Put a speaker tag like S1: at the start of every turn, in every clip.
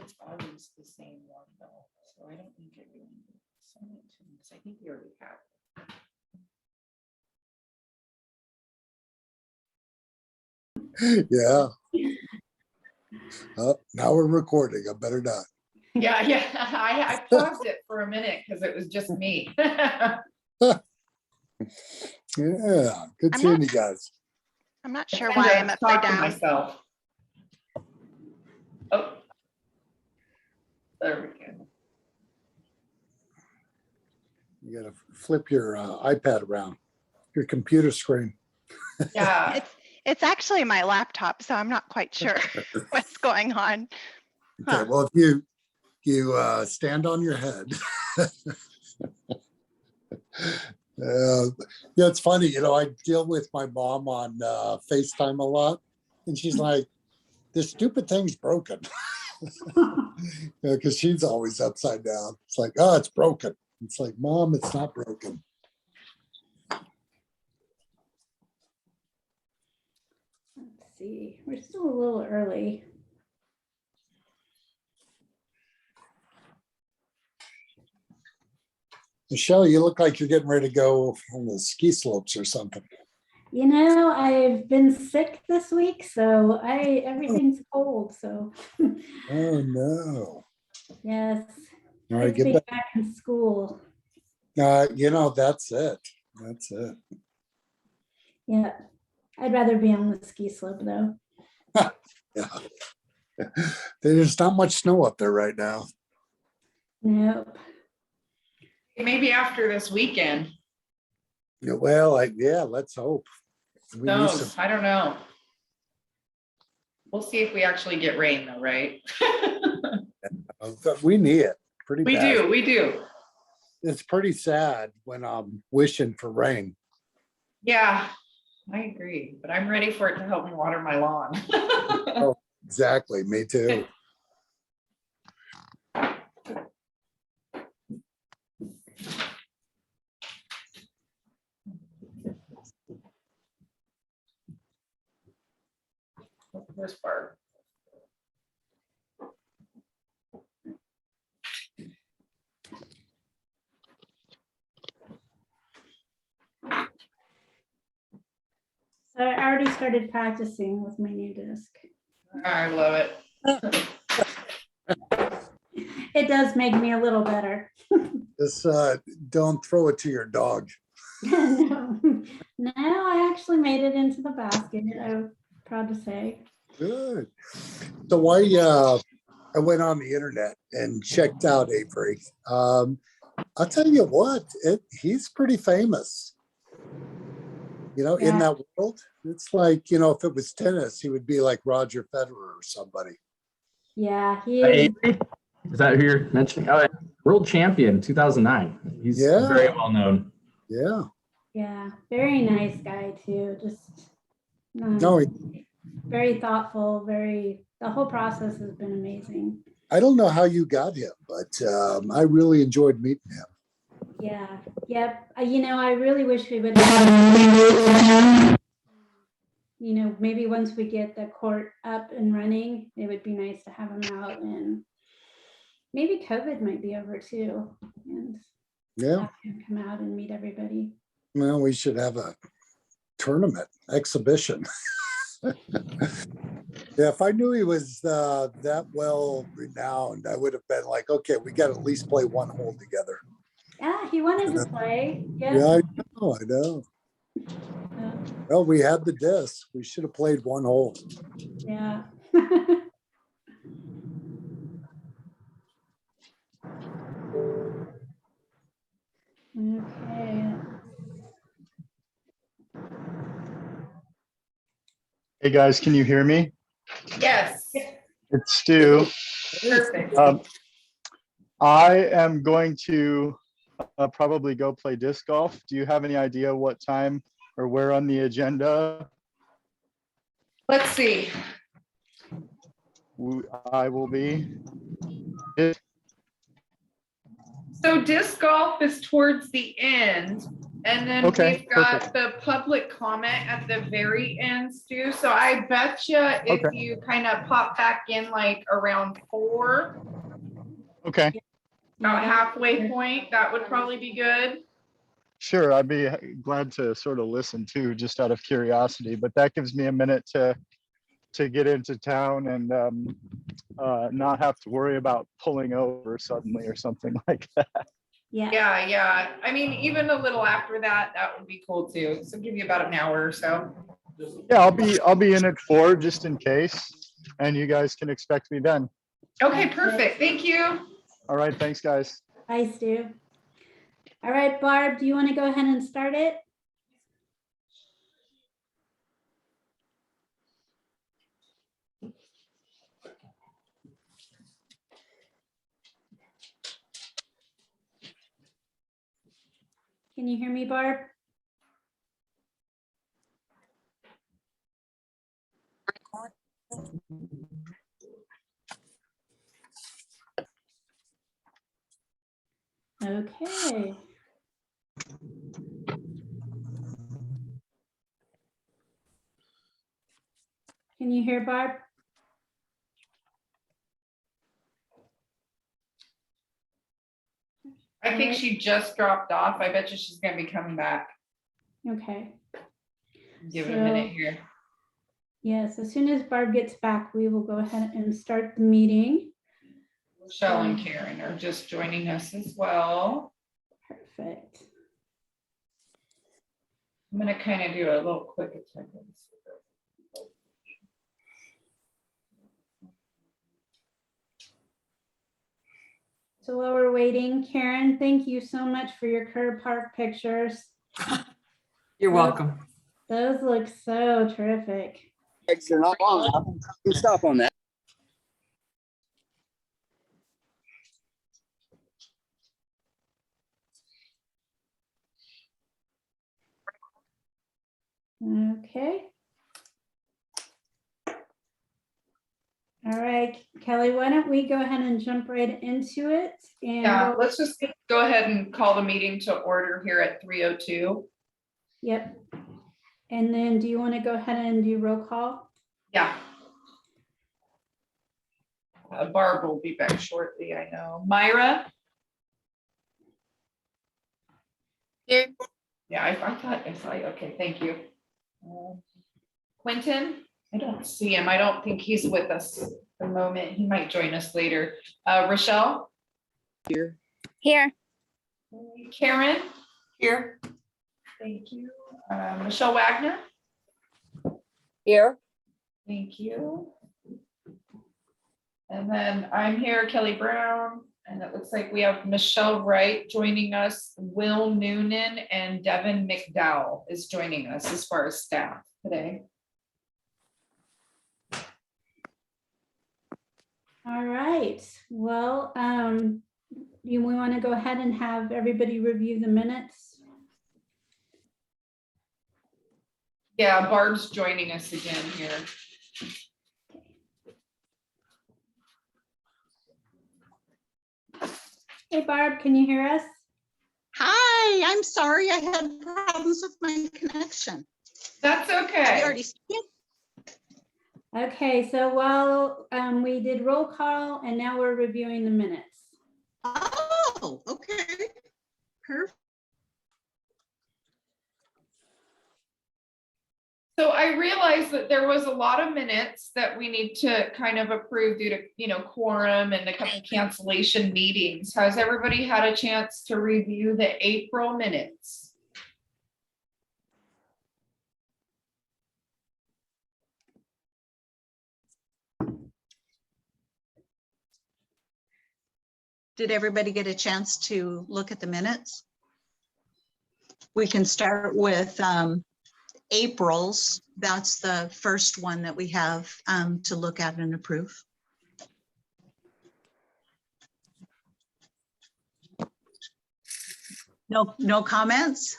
S1: it's always the same one though, so I don't think I really need to send it to him, because I think he already had it.
S2: Yeah. Now we're recording. I better not.
S1: Yeah, I paused it for a minute because it was just me.
S2: Yeah, good seeing you guys.
S3: I'm not sure why I'm upside down.
S1: Myself. Oh, there we go.
S2: You gotta flip your iPad around, your computer screen.
S1: Yeah.
S3: It's actually my laptop, so I'm not quite sure what's going on.
S2: Okay, well, if you stand on your head. Yeah, it's funny, you know, I deal with my mom on FaceTime a lot, and she's like, this stupid thing's broken. Because she's always upside down. It's like, oh, it's broken. It's like, Mom, it's not broken.
S4: Let's see, we're still a little early.
S2: Michelle, you look like you're getting ready to go on the ski slopes or something.
S4: You know, I've been sick this week, so everything's cold. So
S2: Oh no.
S4: yes,
S2: All right,
S4: get
S2: get
S4: back in school.
S2: you know, that's it. That's it.
S4: Yeah, I'd rather be on the ski slope though.
S2: Yeah. There's not much snow up there right now.
S4: Nope.
S1: Maybe after this weekend.
S2: Yeah, well, yeah, let's hope. We need
S1: No,
S2: some,
S1: I don't know. We'll see if we actually get rain though, right?
S2: but we need it pretty
S1: We
S2: bad.
S1: we do.
S2: It's pretty sad when I'm wishing for rain.
S1: Yeah, I agree, but I'm ready for it to help me water my lawn.
S2: Oh, exactly, me too.
S1: This part.
S4: So I already started practicing with my new disc.
S1: I love it.
S4: It does make me a little better.
S2: Just don't throw it to your dog.
S4: No, I actually made it into the basket. I'm proud to say.
S2: Good. So I went on the internet and checked out Avery. I'll tell you what, he's pretty famous. You know, in that world, it's like, you know, if it was tennis, he would be like Roger Federer or somebody.
S4: Yeah, he is.
S5: Avery? Is that who you're mentioning? Oh, world champion 2009. He's very well known.
S2: Yeah.
S4: Yeah, very nice guy too. Just
S2: No,
S4: very thoughtful. The whole process has been amazing.
S2: I don't know how you got him, but I really enjoyed meeting him.
S4: Yeah, yep. You know, I really wish we would have, you know, maybe once we get the court up and running, it would be nice to have him out, and maybe COVID might be over too, and have him come out and meet everybody.
S2: Well, we should have a tournament exhibition. Yeah, if I knew he was that well renowned, I would have been like, okay, we got to at least play one hole together.
S4: Yeah, he wanted to play.
S2: Yeah, I know. Well, we had the disc. We should have played one hole.
S4: Yeah. Okay.
S6: Hey guys, can you hear me?
S1: Yes.
S6: It's Stu.
S1: Perfect.
S6: I am going to probably go play disc golf. Do you have any idea what time or where on the agenda
S1: Let's see.
S6: I will be?
S1: So disc golf is towards the end. And then
S6: Okay,
S1: we've got
S6: perfect.
S1: the public comment at the very end, Stu. So I bet you if
S6: Okay.
S1: you kind of pop back in like around 4,
S6: Okay,
S1: about
S4: Yeah,
S1: halfway point, that would probably be good.
S6: sure. I'd be glad to sort of listen too, just out of curiosity, but that gives me a minute to get into town and not have to worry about pulling over suddenly or something like that.
S4: yeah,
S1: Yeah, yeah. I mean, even a little after that, that would be cool too. So give you about an hour or so.
S6: Yeah, I'll be in at 4 just in case, and you guys can expect me then.
S1: Okay, perfect. Thank you.
S6: All right, thanks, guys.
S4: Bye, Stu. All right, Barb, do you want to go ahead and start it? Can you hear me, Barb? Okay. Can you hear Barb?
S1: I think she just dropped off. I bet you she's gonna be coming back.
S4: Okay.
S1: Give it a minute
S4: So-
S1: here.
S4: Yes, as soon as Barb gets back, we will go ahead and start the meeting.
S1: Michelle and Karen are just joining us as well.
S4: Perfect.
S1: I'm gonna kind of do a little quick attendance.
S4: So while we're waiting, Karen, thank you so much for your Kerr Park pictures.
S7: You're welcome.
S4: Those look so terrific.
S8: They're not long enough. You can stop on that.
S4: Okay. All right, Kelly, why don't we go ahead and jump right into it? And
S1: Yeah,
S4: we'll-
S1: let's just go ahead and call the meeting to order here at 3:02.
S4: Yep. And then do you want to go ahead and do roll call?
S1: Yeah. Barb will be back shortly, I know. Myra?
S7: Here.
S1: Yeah, I thought, okay, thank you. Quentin? I don't see him. I don't think he's with us at the moment. He might join us later. Rochelle?
S8: Here.
S9: Here.
S1: Karen?
S7: Here.
S1: Thank you. Michelle Wagner?
S8: Here.
S1: Thank you. And then I'm here, Kelly Brown, and it looks like we have Michelle Wright joining us, Will Noonan, and Devin McDowell is joining us as far as staff today.
S4: All right, well, we want to go ahead and have everybody review the minutes.
S1: Yeah, Barb's joining us again here.
S4: Hey Barb, can you hear us?
S9: Hi, I'm sorry I had problems with my connection.
S1: That's
S9: Have
S1: okay.
S9: you already seen it?
S4: Okay, so while we did roll call and now we're reviewing the minutes.
S9: Oh, okay. Perfect.
S1: So I realized that there was a lot of minutes that we need to kind of approve due to, quorum and a couple cancellation meetings. Has everybody had a chance to review the April minutes?
S9: Did everybody get a chance to look at the minutes? We can start with April's. That's the first one that we have to look at and approve. No comments?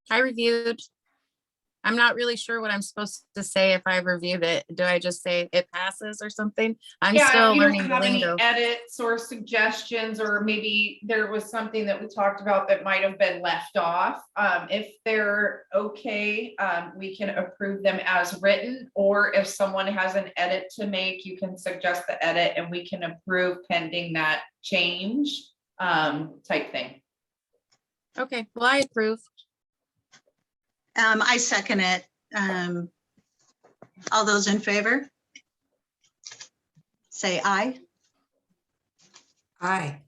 S10: I reviewed. I'm not really sure what I'm supposed to say if I reviewed it. Do I just say it passes or something? I'm
S1: Yeah,
S10: still
S1: if you don't
S10: learning the
S1: have any
S10: lingo.
S1: edits or suggestions, or maybe there was something that we talked about that might have been left off. If they're okay, we can approve them as written, or if someone has an edit to make, you can suggest the edit and we can approve pending that change, type thing.
S10: Okay, well, I approve.
S9: I second it. All those in favor? Say aye.
S7: Aye.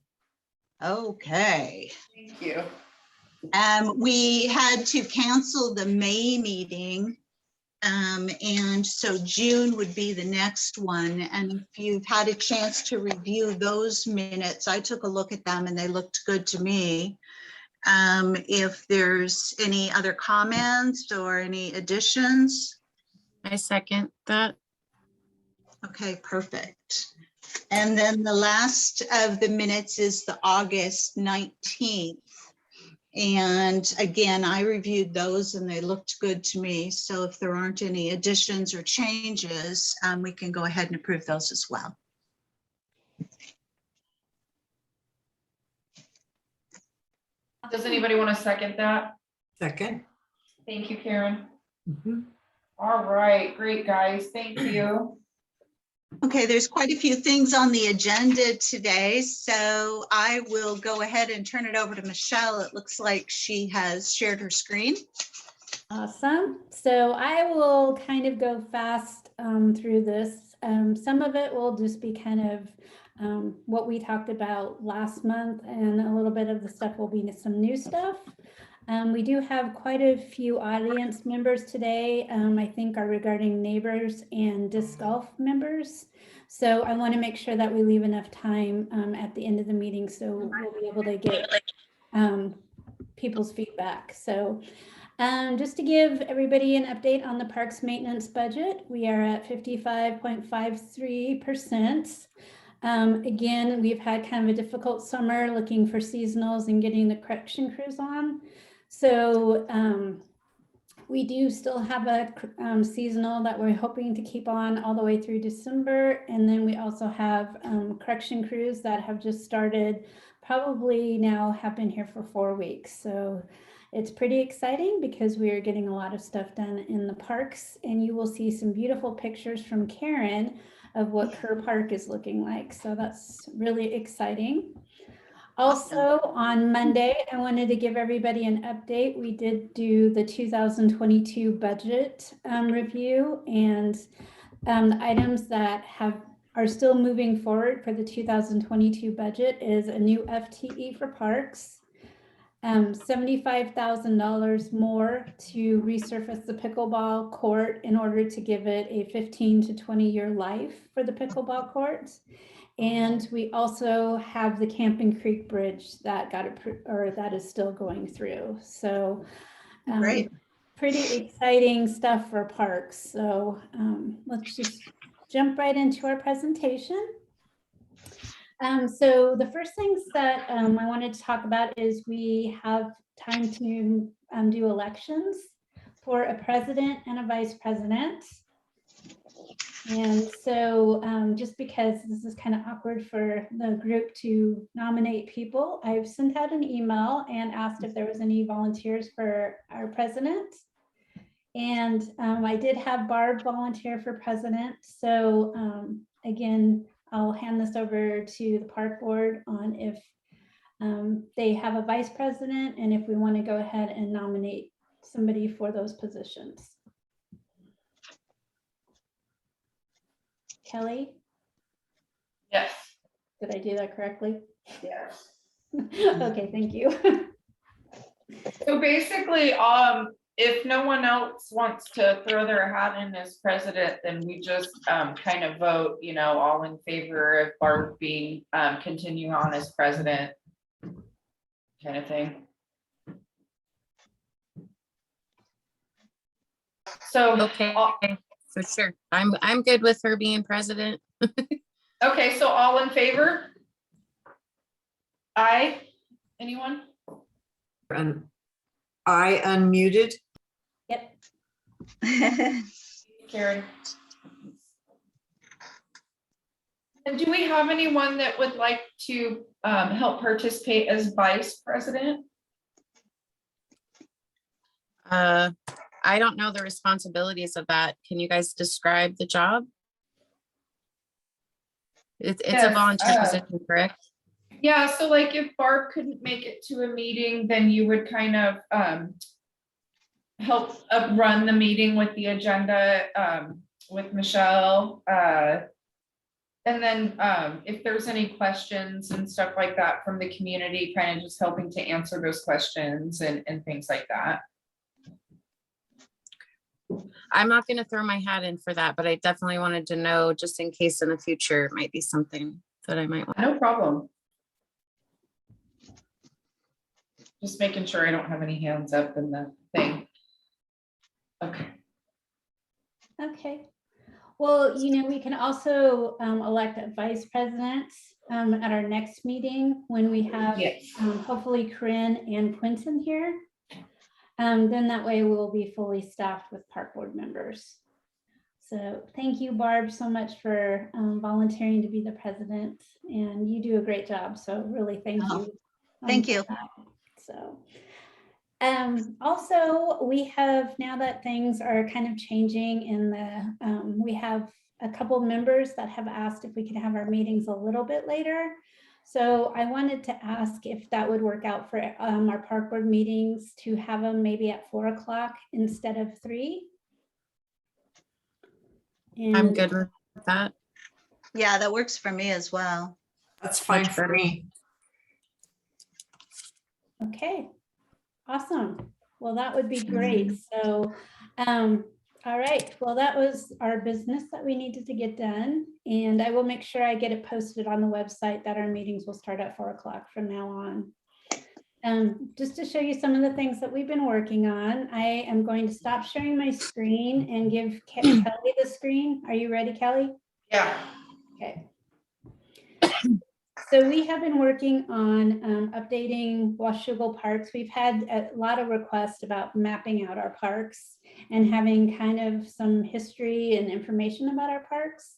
S9: Okay.
S1: Thank you.
S9: We had to cancel the May meeting. And so June would be the next one. And if you've had a chance to review those minutes, I took a look at them and they looked good to me. If there's any other comments or any additions.
S10: I second that.
S9: Okay, perfect. And then the last of the minutes is the August 19th. And again, I reviewed those and they looked good to me. So if there aren't any additions or changes, we can go ahead and approve those as well.
S1: Does anybody want to second that?
S7: Second.
S1: Thank you, Karen.
S7: Mhm.
S1: All right, great, guys. Thank you.
S9: Okay, there's quite a few things on the agenda today, so I will go ahead and turn it over to Michelle. It looks like she has shared her screen.
S4: Awesome. So I will kind of go fast through this. Some of it will just be kind of what we talked about last month, and a little bit of the stuff will be some new stuff. We do have quite a few audience members today, I think are regarding neighbors and disc golf members. So I want to make sure that we leave enough time at the end of the meeting so we'll be able to get people's feedback. So just to give everybody an update on the parks maintenance budget, we are at 55.53%. Again, we've had kind of a difficult summer looking for seasonals and getting the correction crews on. So we do still have a seasonal that we're hoping to keep on all the way through December. And then we also have correction crews that have just started, probably now have been here for 4 weeks. So it's pretty exciting because we are getting a lot of stuff done in the parks, and you will see some beautiful pictures from Karen of what Kerr Park is looking like. So that's really exciting. Also on Monday, I wanted to give everybody an update. We did do the 2022 budget review, and the items that are still moving forward for the 2022 budget is a new FTE for parks, $75,000 more to resurface the pickleball court in order to give it a 15 to 20-year life for the pickleball court. And we also have the Camping Creek Bridge that got approved, or that is still going through. So
S9: Great.
S4: Pretty exciting stuff for parks. So let's just jump right into our presentation. So the first things that I wanted to talk about is we have time to do elections for a president and a vice president. And so just because this is kind of awkward for the group to nominate people, I've sent out an email and asked if there was any volunteers for our president. And I did have Barb volunteer for president. So again, I'll hand this over to the park board on if they have a vice president and if we want to go ahead and nominate somebody for those positions. Kelly?
S1: Yes.
S4: Did I do that correctly?
S1: Yes.
S4: Okay, thank you.
S1: So basically, if no one else wants to throw their hat in as president, then we just kind of vote, you know, all in favor of Barb being continue on as president, kind of thing. So
S10: Okay, for sure. I'm good with her being president.
S1: okay, so all in favor? Aye. Anyone?
S7: I unmuted.
S4: Yep.
S1: Karen. And do we have anyone that would like to help participate as vice president?
S10: I don't know the responsibilities of that. Can you guys describe the job? It's a
S1: Yes,
S10: volunteer position, correct?
S1: Yeah, so like if Barb couldn't make it to a meeting, then you would kind of help run the meeting with the agenda with Michelle. And then if there's any questions and stuff like that from the community, kind of just helping to answer those questions and things like that.
S10: I'm not going to throw my hat in for that, but I definitely wanted to know just in case in the future it might be something that I might want.
S1: No problem. Just making sure I don't have any hands up in the thing. Okay.
S4: Okay. Well, we can also elect a vice president at our next meeting when we have
S1: Yes.
S4: hopefully Corinne and Quentin here. Then that way we'll be fully staffed with park board members. So thank you, Barb, so much for volunteering to be the president, and you do a great job. So really thank you.
S9: Thank you.
S4: For that. So also we have, now that things are kind of changing in the, we have a couple members that have asked if we could have our meetings a little bit later. So I wanted to ask if that would work out for our park board meetings to have them maybe at 4 o'clock instead of 3.
S10: I'm good with that.
S9: Yeah, that works for me as well.
S7: That's fine for me.
S4: Okay, awesome. Well, that would be great. So, all right. Well, that was our business that we needed to get done. And I will make sure I get it posted on the website that our meetings will start at 4 o'clock from now on. Just to show you some of the things that we've been working on, I am going to stop sharing my screen and give Kelly the screen. Are you ready, Kelly?
S1: Yeah.
S4: Okay. So we have been working on updating Washougal parks. We've had a lot of requests about mapping out our parks and having kind of some history and information about our parks.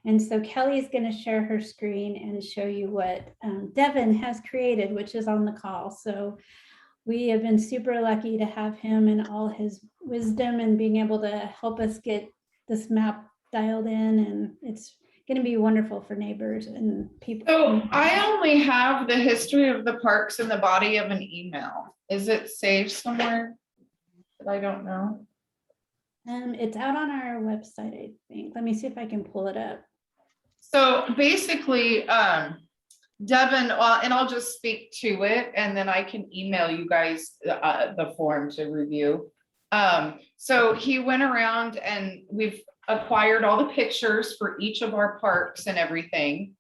S4: And so Kelly is going to share her screen and show you what Devin has created, which is on the call. So we have been super lucky to have him and all his wisdom and being able to help us get this map dialed in. And it's going to be wonderful for neighbors and people.
S1: So I only have the history of the parks in the body of an email. Is it saved somewhere that I don't know?
S4: It's out on our website, I think. Let me see if I can pull it up.
S1: So basically, Devin, and I'll just speak to it and then I can email you guys the form to review. So he went around and we've acquired all the pictures for each of our parks and everything.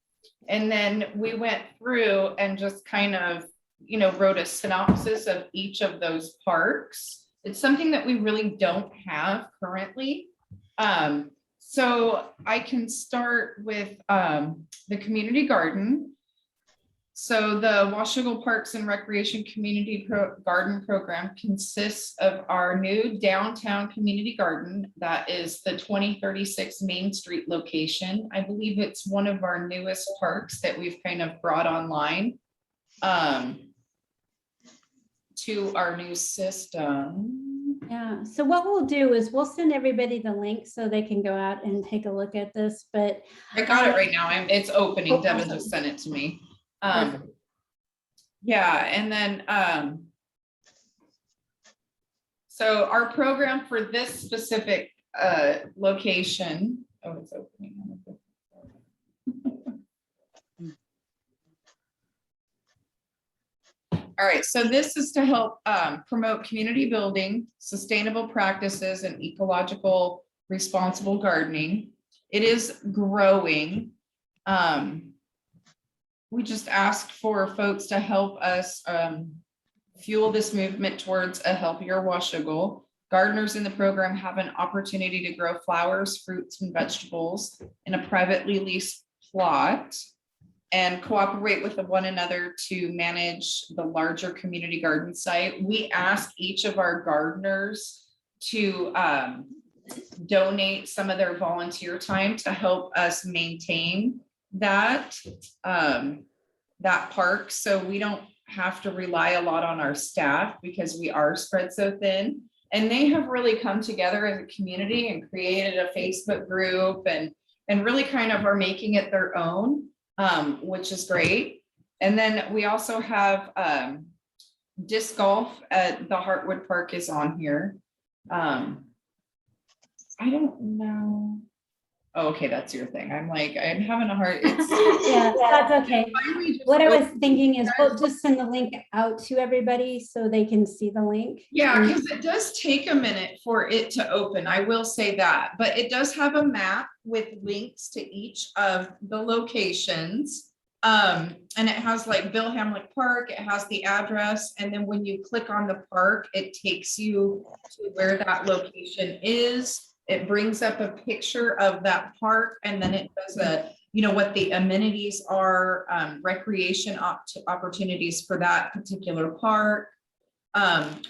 S1: And then we went through and just kind of, wrote a synopsis of each of those parks. It's something that we really don't have currently. So I can start with the community garden. So the Washougal Parks and Recreation Community Garden Program consists of our new downtown community garden. That is the 2036 Main Street location. I believe it's one of our newest parks that we've kind of brought online to our new system.
S4: Yeah, so what we'll do is we'll send everybody the link so they can go out and take a look at this, but
S1: I got it right now. It's opening.
S4: Oh,
S1: Devin
S4: awesome.
S1: just sent it to me.
S4: Perfect.
S1: Yeah, and then so our program for this specific location, oh, it's opening. All right, so this is to help promote community building, sustainable practices, and ecological responsible gardening. It is growing. We just asked for folks to help us fuel this movement towards a healthier Washougal. Gardeners in the program have an opportunity to grow flowers, fruits, and vegetables in a privately leased plot and cooperate with one another to manage the larger community garden site. We ask each of our gardeners to donate some of their volunteer time to help us maintain that that park. So we don't have to rely a lot on our staff because we are spread so thin. And they have really come together as a community and created a Facebook group and really kind of are making it their own, which is great. And then we also have disc golf at the Hartwood Park is on here. I don't know. Oh, okay, that's your thing. I'm like, I'm having a hard.
S4: Yeah, that's okay.
S1: Finally just
S4: What I was
S1: opened-
S4: thinking is we'll just send the link out to everybody so they can see the link.
S1: Yeah,
S4: And-
S1: because it does take a minute for it to open. I will say that, but it does have a map with links to each of the locations. And it has like Bill Hamlet Park, it has the address, and then when you click on the park, it takes you to where that location is. It brings up a picture of that park, and then it does a, you know, what the amenities are, recreation opportunities for that particular park.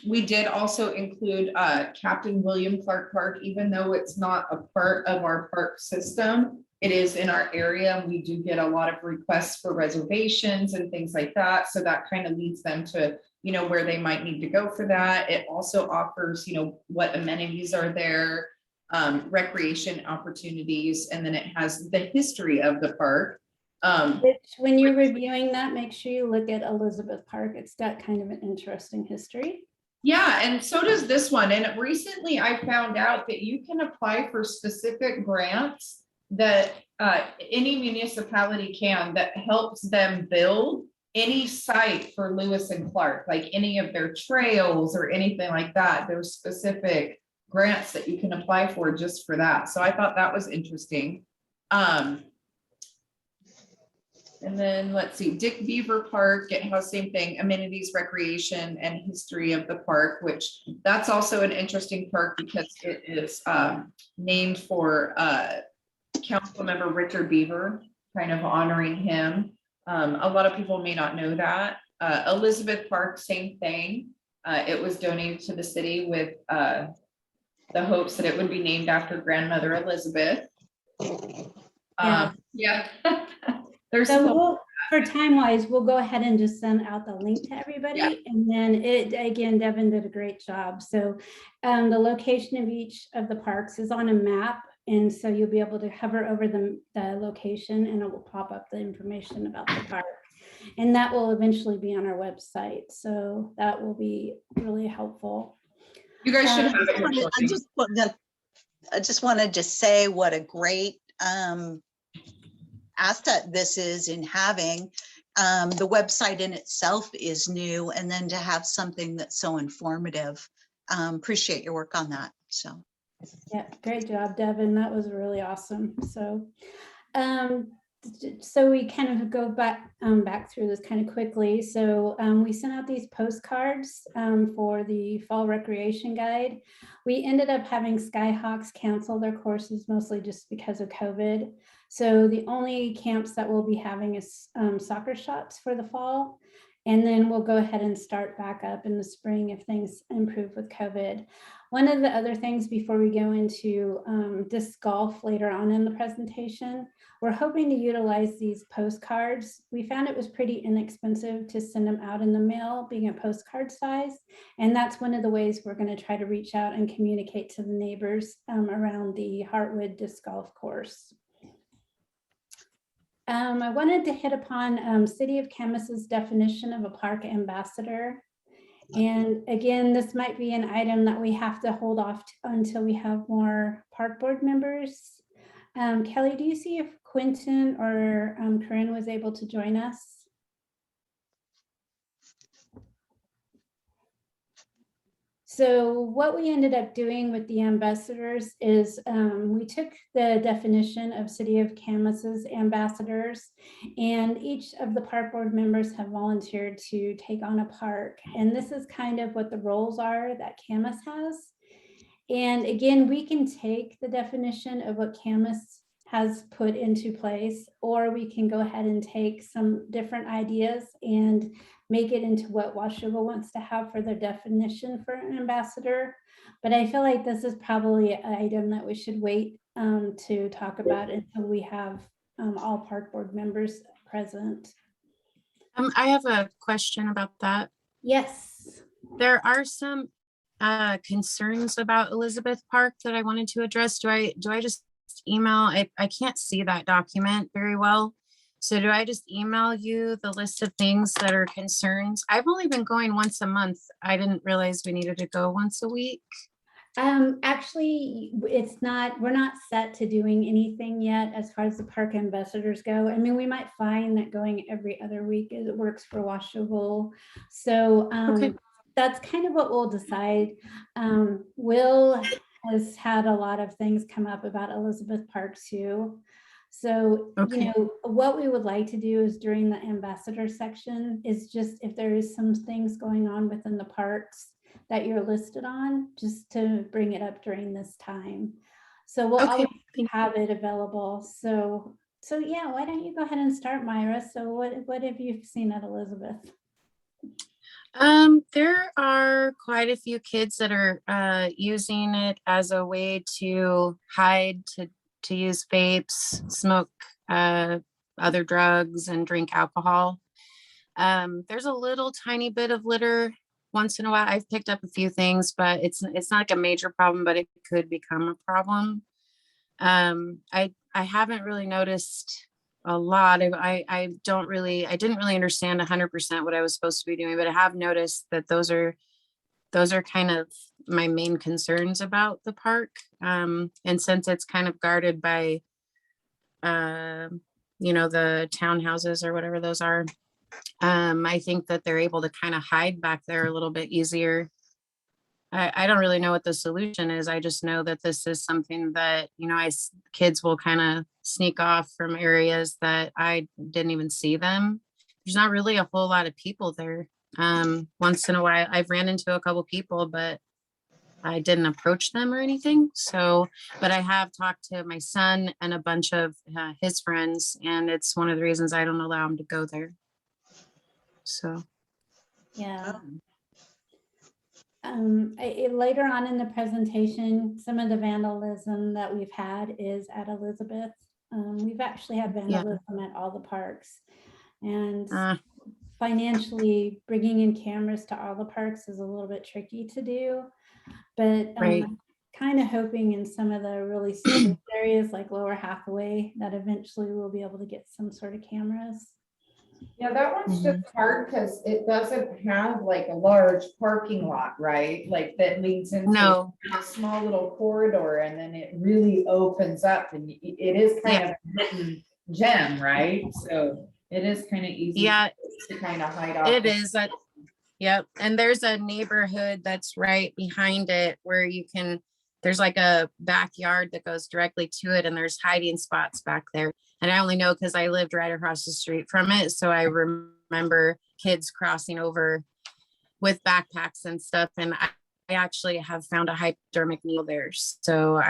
S1: We did also include Captain William Clark Park, even though it's not a part of our park system. It is in our area. We do get a lot of requests for reservations and things like that. So that kind of leads them to, you know, where they might need to go for that. It also offers, you know, what amenities are there, recreation opportunities, and then it has the history of the park.
S4: Which, when you're reviewing that, make sure you look at Elizabeth Park. It's got kind of an interesting history.
S1: Yeah, and so does this one. And recently I found out that you can apply for specific grants that any municipality can, that helps them build any site for Lewis and Clark, like any of their trails or anything like that. There's specific grants that you can apply for just for that. So I thought that was interesting. And then let's see, Dick Beaver Park, it has same thing, amenities, recreation, and history of the park, which that's also an interesting park because it is named for Council Member Richard Beaver, kind of honoring him. A lot of people may not know that. Elizabeth Park, same thing. It was donated to the city with the hopes that it would be named after grandmother Elizabeth. Yeah. There's
S4: So for time wise, we'll go ahead and just send out the link to everybody.
S1: Yeah.
S4: And then again, Devin did a great job. So the location of each of the parks is on a map. And so you'll be able to hover over the location and it will pop up the information about the park. And that will eventually be on our website. So that will be really helpful.
S1: You guys should have it.
S9: I just wanted to say what a great asset this is in having. The website in itself is new, and then to have something that's so informative. Appreciate your work on that. So.
S4: Yeah, great job, Devin. That was really awesome. So, so we kind of go back through this kind of quickly. So we sent out these postcards for the fall recreation guide. We ended up having Skyhawks cancel their courses mostly just because of COVID. So the only camps that we'll be having is soccer shops for the fall. And then we'll go ahead and start back up in the spring if things improve with COVID. One of the other things before we go into disc golf later on in the presentation, we're hoping to utilize these postcards. We found it was pretty inexpensive to send them out in the mail, being a postcard size. And that's one of the ways we're going to try to reach out and communicate to the neighbors around the Hartwood disc golf course. I wanted to hit upon City of Camus's definition of a park ambassador. And again, this might be an item that we have to hold off until we have more park board members. Kelly, do you see if Quentin or Corinne was able to join us? So what we ended up doing with the ambassadors is we took the definition of City of Camus's ambassadors, and each of the park board members have volunteered to take on a park. And this is kind of what the roles are that Camus has. And again, we can take the definition of what Camus has put into place, or we can go ahead and take some different ideas and make it into what Washougal wants to have for their definition for an ambassador. But I feel like this is probably an item that we should wait to talk about until we have all park board members present.
S10: I have a question about that.
S4: Yes.
S10: There are some concerns about Elizabeth Park that I wanted to address. Do I just email? I can't see that document very well. So do I just email you the list of things that are concerns? I've only been going once a month. I didn't realize we needed to go once a week.
S4: Actually, we're not set to doing anything yet as far as the park ambassadors go. I mean, we might find that going every other week it works for Washougal. So
S10: Okay.
S4: that's kind of what we'll decide. Will has had a lot of things come up about Elizabeth Park too. So,
S10: Okay.
S4: you know, what we would like to do is during the ambassador section is just if there is some things going on within the parks that you're listed on, just to bring it up during this time. So we'll
S10: Okay.
S4: always have it available. So yeah, why don't you go ahead and start, Myra? So what have you seen at Elizabeth?
S10: There are quite a few kids that are using it as a way to hide, to use vapes, smoke other drugs, and drink alcohol. There's a little tiny bit of litter once in a while. I've picked up a few things, but it's not like a major problem, but it could become a problem. I haven't really noticed a lot. I didn't really understand 100% what I was supposed to be doing, but I have noticed that those are kind of my main concerns about the park. And since it's kind of guarded by, you know, the townhouses or whatever those are, I think that they're able to kind of hide back there a little bit easier. I don't really know what the solution is. I just know that this is something that, you know, kids will kind of sneak off from areas that I didn't even see them. There's not really a whole lot of people there. Once in a while, I've ran into a couple people, but I didn't approach them or anything. So, but I have talked to my son and a bunch of his friends, and it's one of the reasons I don't allow them to go there. So,
S4: Yeah. Later on in the presentation, some of the vandalism that we've had is at Elizabeth. We've actually had vandalism at all the parks, and financially bringing in cameras to all the parks is a little bit tricky to do, but kind of hoping in some of the really serious areas like Lower Hathaway that eventually we'll be able to get some sort of cameras.
S1: Yeah, that one's just hard because it doesn't have like a large parking lot, right? Like that leads into a small little corridor, and then it really opens up, and it is kind of a hidden gem, right? So it is kind of easy to kind of hide off.
S10: It is. Yep. And there's a neighborhood that's right behind it where there's like a backyard that goes directly to it, and there's hiding spots back there. And I only know because I lived right across the street from it. So I remember kids crossing over with backpacks and stuff. And I actually have found a hypodermic needle there. So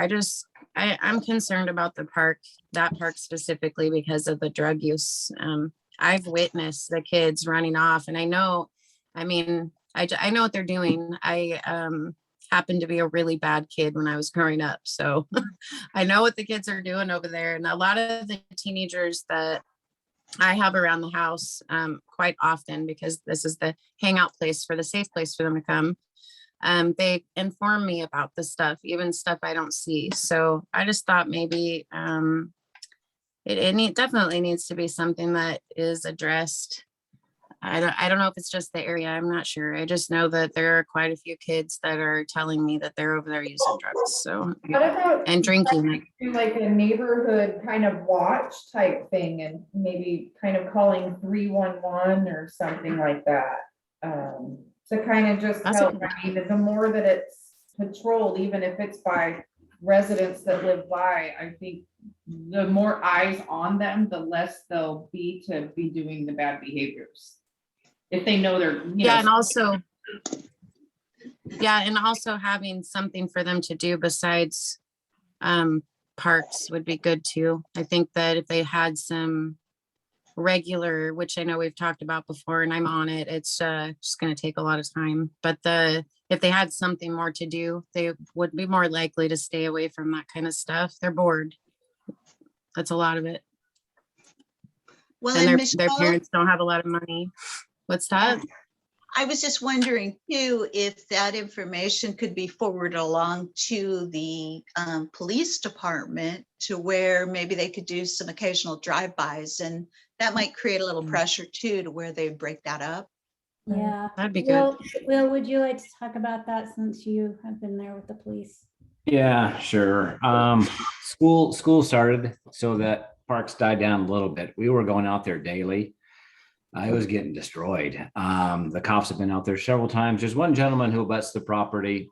S10: I'm concerned about that park specifically because of the drug use. I've witnessed the kids running off, and I know what they're doing. I happened to be a really bad kid when I was growing up. So I know what the kids are doing over there. And a lot of the teenagers that I have around the house quite often, because this is the hangout place the safe place for them to come. They inform me about the stuff, even stuff I don't see. So I just thought maybe it definitely needs to be something that is addressed. I don't know if it's just the area. I'm not sure. I just know that there are quite a few kids that are telling me that they're over there using drugs. So and drinking.
S1: Like a neighborhood kind of watch type thing, and maybe kind of calling 311 or something like that. To kind of just help. I mean, the more that it's patrolled, even if it's by residents that live by, I think the more eyes on them, the less they'll be to be doing the bad behaviors. If they know they're,
S10: and also having something for them to do besides parks would be good too. I think that if they had some regular, which I know we've talked about before and I'm on it, it's just going to take a lot of time. But if they had something more to do, they would be more likely to stay away from that kind of stuff. They're bored. That's a lot of it.
S9: Well,
S10: And
S9: and
S10: their
S9: Michelle,
S10: parents don't have a lot of money. What's that?
S9: I was just wondering too, if that information could be forwarded along to the police department to where maybe they could do some occasional drive-bys, and that might create a little pressure too, to where they break that up.
S4: Yeah.
S10: That'd be good.
S4: Will, would you like to talk about that since you have been there with the police?
S11: Yeah, sure. School started, so that parks died down a little bit. We were going out there daily. It was getting destroyed. The cops have been out there several times. There's one gentleman who abuts the property.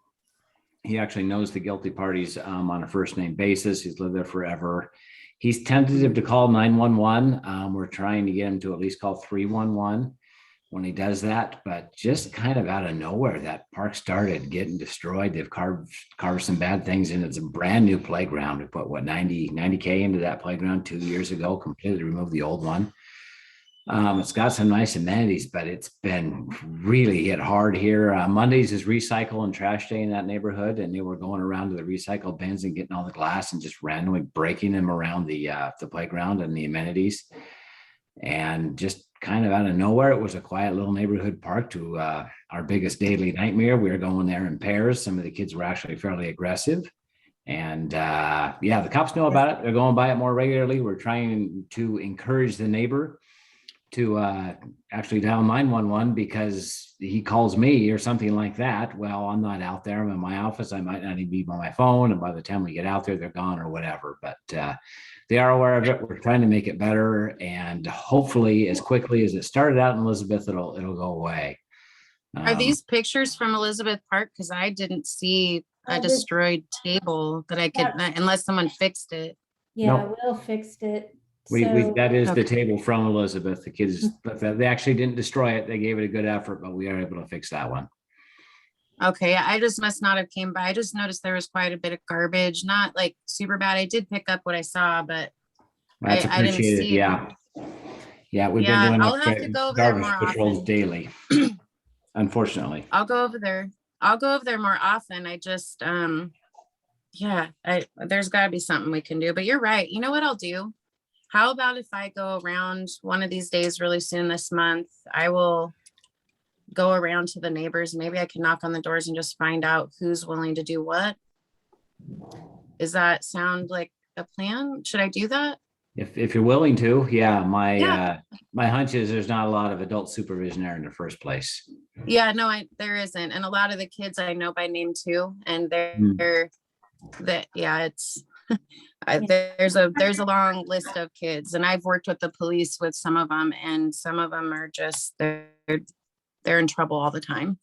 S11: He actually knows the guilty parties on a first name basis. He's lived there forever. He's tentative to call 911. We're trying to get him to at least call 311 when he does that, but just kind of out of nowhere, that park started getting destroyed. They've carved some bad things in. It's a brand new playground. We put what, 90K into that playground 2 years ago, completely removed the old one. It's got some nice amenities, but it's been really hit hard here. Mondays is recycle and trash day in that neighborhood, and they were going around to the recycle bins and getting all the glass and just randomly breaking them around the playground and the amenities. And just kind of out of nowhere, it was a quiet little neighborhood park to our biggest daily nightmare. We were going there in pairs. Some of the kids were actually fairly aggressive. And yeah, the cops know about it. They're going by it more regularly. We're trying to encourage the neighbor to actually dial 911 because he calls me or something like that. Well, I'm not out there. I'm in my office. I might not even be on my phone. And by the time we get out there, they're gone or whatever. But they are aware of it. We're trying to make it better. And hopefully as quickly as it started out in Elizabeth, it'll go away.
S10: Are these pictures from Elizabeth Park? Because I didn't see a destroyed table that I could, unless someone fixed it.
S4: Yeah,
S11: Nope.
S4: Will fixed it.
S11: That is the
S10: Okay.
S11: table from Elizabeth. The kids, they actually didn't destroy it. They gave it a good effort, but we are able to fix that one.
S10: Okay, I just must not have came by. I just noticed there was quite a bit of garbage, not like super bad. I did pick up what I saw, but
S11: That's
S10: I didn't
S11: appreciated.
S10: see.
S11: Yeah. Yeah, we've
S10: Yeah,
S11: been doing
S10: I'll have to go over there more
S11: patrols
S10: often.
S11: daily. Unfortunately.
S10: I'll go over there. I'll go over there more often. I just, yeah, there's gotta be something we can do, but you're right. You know what I'll do? How about if I go around one of these days really soon this month, I will go around to the neighbors. Maybe I can knock on the doors and just find out who's willing to do what. Does that sound like a plan? Should I do that?
S11: If you're willing to, yeah, my hunch is there's not a lot of adult supervision there in the first place.
S10: Yeah, no, there isn't. And a lot of the kids I know by name too. And it's there's a long list of kids, and I've worked with the police with some of them, and some of them are just they're in trouble all the time.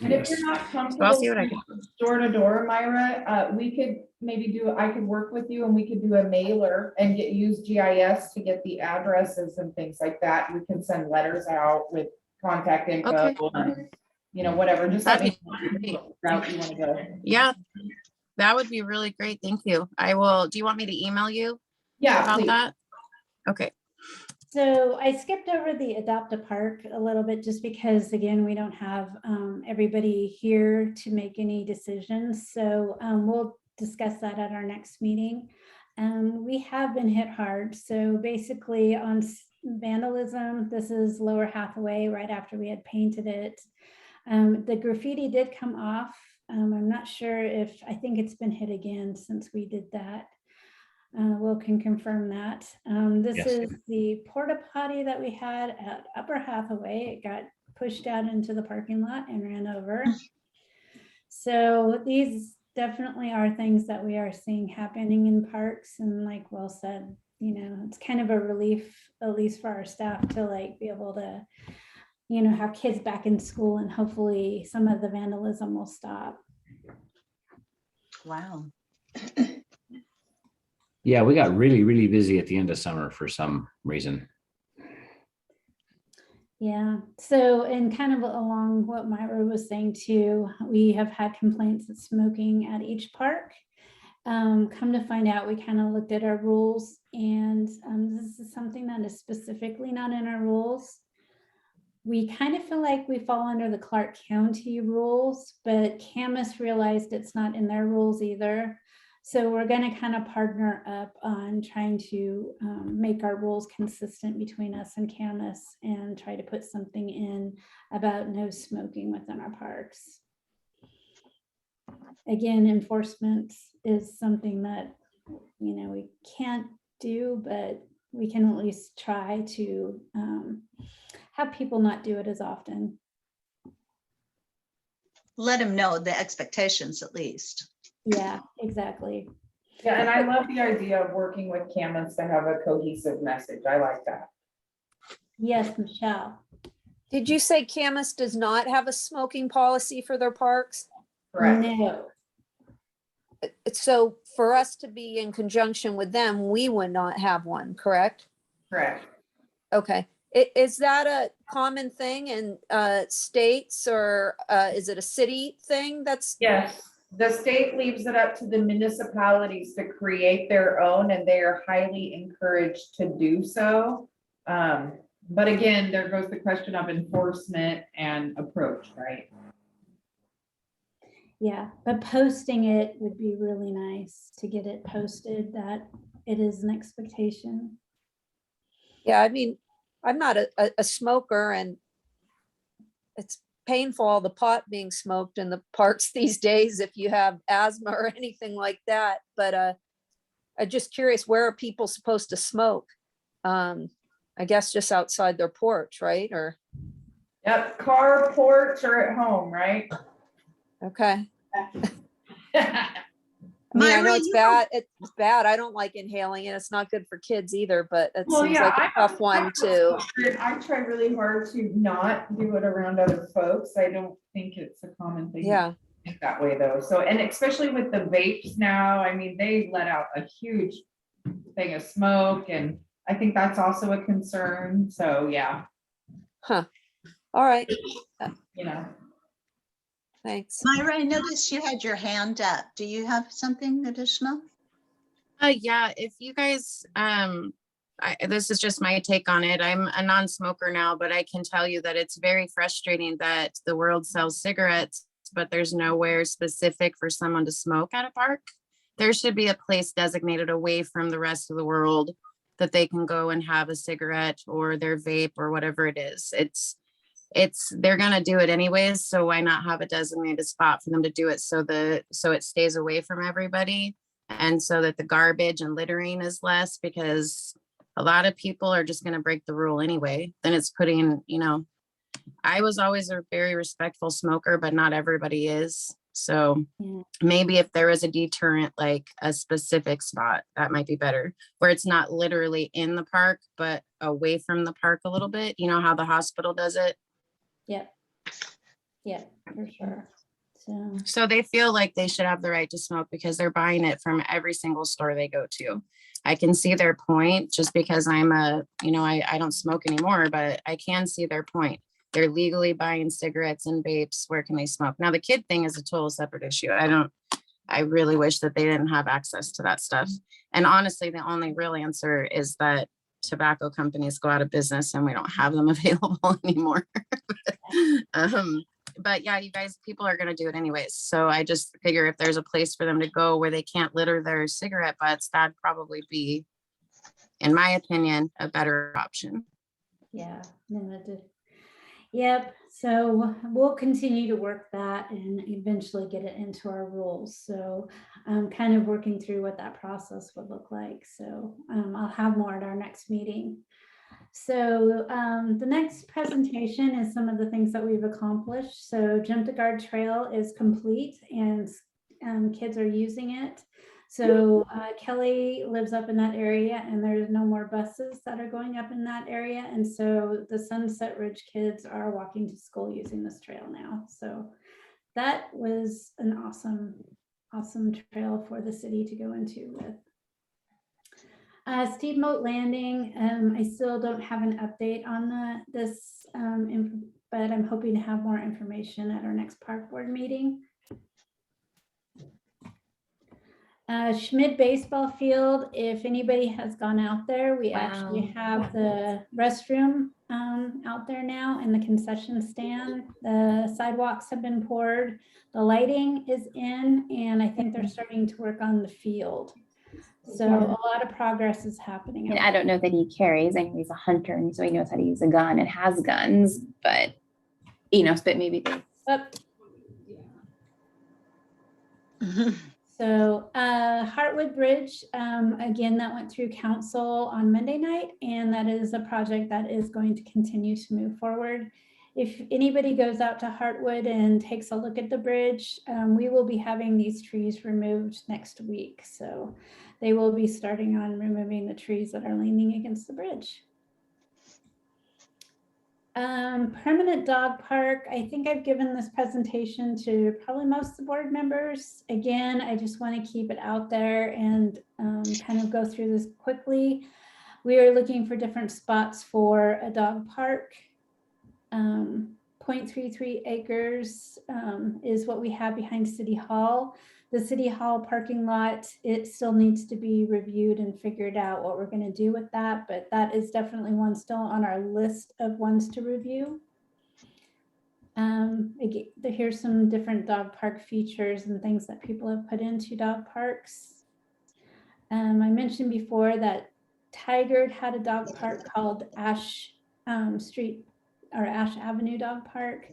S1: And if you're not
S10: So I'll see what I
S1: comfortable
S10: can.
S1: door to door, Myra, we could maybe I could work with you and we could do a mailer and use GIS to get the addresses and things like that. We can send letters out with contact info,
S10: Okay.
S1: and, whatever, just let
S10: That'd
S1: me
S10: be
S1: know what route you want to go.
S10: Yeah, that would be really great. Thank you. I will. Do you want me to email you
S1: Yeah,
S10: about
S1: please.
S10: that? Okay.
S4: So I skipped over the adopt a park a little bit just because, again, we don't have everybody here to make any decisions. So we'll discuss that at our next meeting. We have been hit hard. So basically on vandalism, this is Lower Hathaway right after we had painted it. The graffiti did come off. I'm not sure I think it's been hit again since we did that. Will can confirm that. This
S11: Yes.
S4: is the porta potty that we had at Upper Hathaway. It got pushed out into the parking lot and ran over. So these definitely are things that we are seeing happening in parks. And like Will said, it's kind of a relief, at least for our staff, to be able to, have kids back in school, and hopefully some of the vandalism will stop.
S9: Wow.
S11: Yeah, we got really, really busy at the end of summer for some reason.
S4: Yeah. So, and kind of along what Myra was saying too, we have had complaints of smoking at each park. Come to find out, we kind of looked at our rules, and this is something that is specifically not in our rules. We kind of feel like we fall under the Clark County rules, but Camas realized it's not in their rules either. So we're going to kind of partner up on trying to make our rules consistent between us and Camas, and try to put something in about no smoking within our parks. Again, enforcement is something that, you know, we can't do, but we can at least try to have people not do it as often.
S9: Let them know the expectations at least.
S4: Yeah, exactly.
S1: Yeah, and I love the idea of working with Camas to have a cohesive message. I like that.
S4: Yes, Michelle.
S12: Did you say Camas does not have a smoking policy for their parks?
S1: Correct.
S4: No.
S12: So for us to be in conjunction with them, we would not have one, correct?
S1: Correct.
S12: Okay. Is that a common thing in states, or is it a city thing? That's
S1: Yes, the state leaves it up to the municipalities to create their own, and they are highly encouraged to do so. But again, there goes the question of enforcement and approach, right?
S4: Yeah, but posting it would be really nice to get it posted that it is an expectation.
S12: Yeah, I mean, I'm not a smoker, and it's painful, all the pot being smoked in the parks these days if you have asthma or anything like that. But I'm just curious, where are people supposed to smoke? I guess just outside their porch, right? Or
S1: Yep, car, porch, or at home, right?
S12: okay. I mean, I know
S9: Myra,
S12: it's
S9: you
S12: bad. It's bad. I don't like inhaling it. It's not good for kids either, but it
S1: Well,
S12: seems
S1: yeah,
S12: like a tough one too.
S1: I try really hard to not do it around other folks. I don't think it's a common thing.
S12: Yeah.
S1: Think that way though. So, and especially with the vapes now, I mean, they let out a huge thing of smoke, and I think that's also a concern. So yeah,
S12: Huh. All right.
S1: you know.
S12: Thanks.
S9: Myra, I noticed you had your hand up. Do you have something additional?
S10: Yeah, if you guys, this is just my take on it. I'm a non-smoker now, but I can tell you that it's very frustrating that the world sells cigarettes, but there's nowhere specific for someone to smoke at a park. There should be a place designated away from the rest of the world that they can go and have a cigarette or their vape or whatever it is. They're gonna do it anyways, so why not have a designated spot for them to do it, so it stays away from everybody, and so that the garbage and littering is less, because a lot of people are just gonna break the rule anyway. Then it's putting, you know, I was always a very respectful smoker, but not everybody is. So maybe if there is a deterrent, like a specific spot, that might be better, where it's not literally in the park, but away from the park a little bit. You know how the hospital does it?
S4: Yep. Yep, for sure.
S10: So they feel like they should have the right to smoke because they're buying it from every single store they go to. I can see their point, just because I'm I don't smoke anymore, but I can see their point. They're legally buying cigarettes and vapes. Where can they smoke? Now, the kid thing is a total separate issue. I really wish that they didn't have access to that stuff. And honestly, the only real answer is that tobacco companies go out of business and we don't have them available anymore. But yeah, you guys, people are going to do it anyways. So I just figure if there's a place for them to go where they can't litter their cigarette butts, that'd probably be, in my opinion, a better option.
S4: Yeah, no, that did. Yep. So we'll continue to work that and eventually get it into our rules. So I'm kind of working through what that process would look like. So I'll have more at our next meeting. So the next presentation is some of the things that we've accomplished. So Jump to Guard Trail is complete and kids are using it. So Kelly lives up in that area, and there's no more buses that are going up in that area. And so the Sunset Ridge kids are walking to school using this trail now. So that was an awesome trail for the city to go into with. Steve Moat Landing, I still don't have an update on this, but I'm hoping to have more information at our next park board meeting. Schmidt baseball field, if anybody has gone out there, we actually
S10: Wow.
S4: have the restroom out there now and the concession stand. The sidewalks have been poured, the lighting is in, and I think they're starting to work on the field. So a lot of progress is happening.
S13: And
S4: out
S13: I don't know that he carries. I know he's a hunter, and so he knows how to use a gun and has guns, but but maybe they.
S4: there. So Heartwood Bridge, again, that went through council on Monday night, and that is a project that is going to continue to move forward. If anybody goes out to Hartwood and takes a look at the bridge, we will be having these trees removed next week. So they will be starting on removing the trees that are leaning against the bridge. Permanent dog park. I think I've given this presentation to probably most of the board members. Again, I just want to keep it out there and kind of go through this quickly. We are looking for different spots for a dog park. 0.33 acres is what we have behind City Hall. The City Hall parking lot, it still needs to be reviewed and figured out what we're going to do with that, but that is definitely one still on our list of ones to review. Here's some different dog park features and things that people have put into dog parks. I mentioned before that Tigard had a dog park called Ash Street or Ash Avenue Dog Park.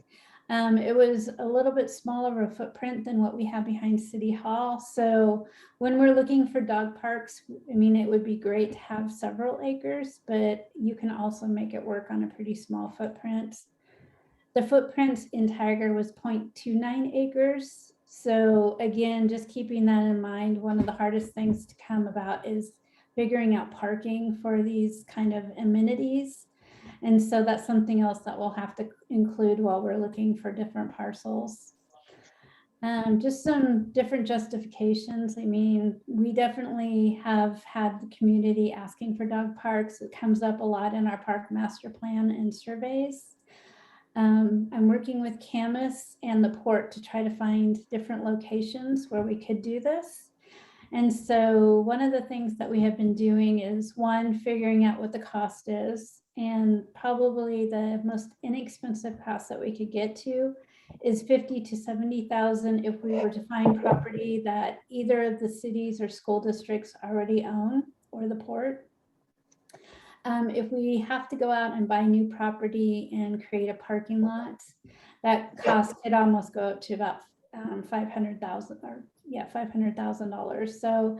S4: It was a little bit smaller of a footprint than what we have behind City Hall. So when we're looking for dog parks, I mean, it would be great to have several acres, but you can also make it work on a pretty small footprint. The footprint in Tiger was 0.29 acres. So again, just keeping that in mind, one of the hardest things to come about is figuring out parking for these kind of amenities. And so that's something else that we'll have to include while we're looking for different parcels. Just some different justifications. I mean, we definitely have had the community asking for dog parks. It comes up a lot in our park master plan and surveys. I'm working with Camas and the port to try to find different locations where we could do this. And so one of the things that we have been doing is one, figuring out what the cost is, and probably the most inexpensive cost that we could get to is 50 to 70,000 if we were to find property that either of the cities or school districts already own or the port. If we have to go out and buy new property and create a parking lot, that cost could almost go up to about $500,000 or $500,000. So,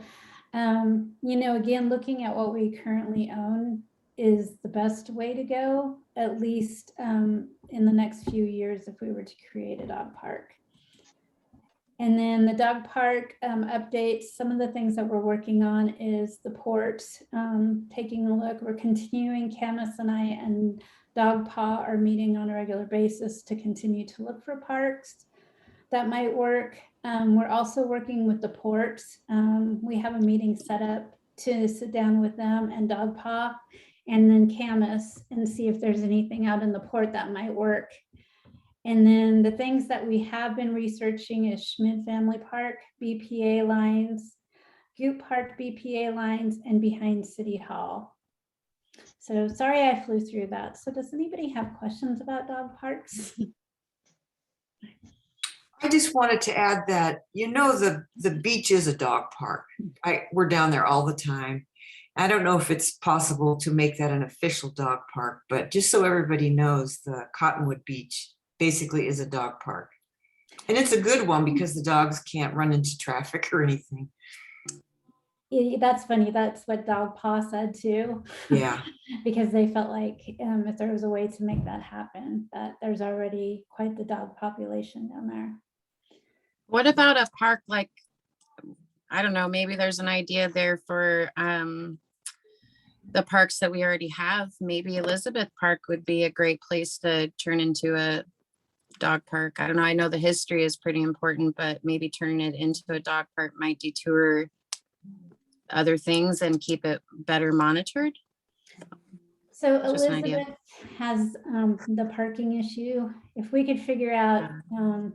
S4: again, looking at what we currently own is the best way to go, at least in the next few years if we were to create a dog park. And then the dog park updates, some of the things that we're working on is the port, taking a look. We're continuing, Camus and I and Dog Paw are meeting on a regular basis to continue to look for parks that might work. We're also working with the port. We have a meeting set up to sit down with them and Dog Paw and then Camus and see if there's anything out in the port that might work. And then the things that we have been researching is Schmidt Family Park, BPA lines, Goop Park BPA lines, and behind City Hall. So sorry I flew through that. So does anybody have questions about dog parks?
S7: I just wanted to add that, the beach is a dog park. We're down there all the time. I don't know if it's possible to make that an official dog park, but just so everybody knows, the Cottonwood Beach basically is a dog park. And it's a good one because the dogs can't run into traffic or anything.
S4: Yeah, that's funny. That's what Dog Paw said too.
S7: Yeah.
S4: Because they felt like if there was a way to make that happen, that there's already quite the dog population down there.
S10: What about a park like, I don't know, maybe there's an idea there for the parks that we already have. Maybe Elizabeth Park would be a great place to turn into a dog park. I don't know. I know the history is pretty important, but maybe turning it into a dog park might detour other things and keep it better monitored.
S4: So Elizabeth has the parking issue. If we could figure out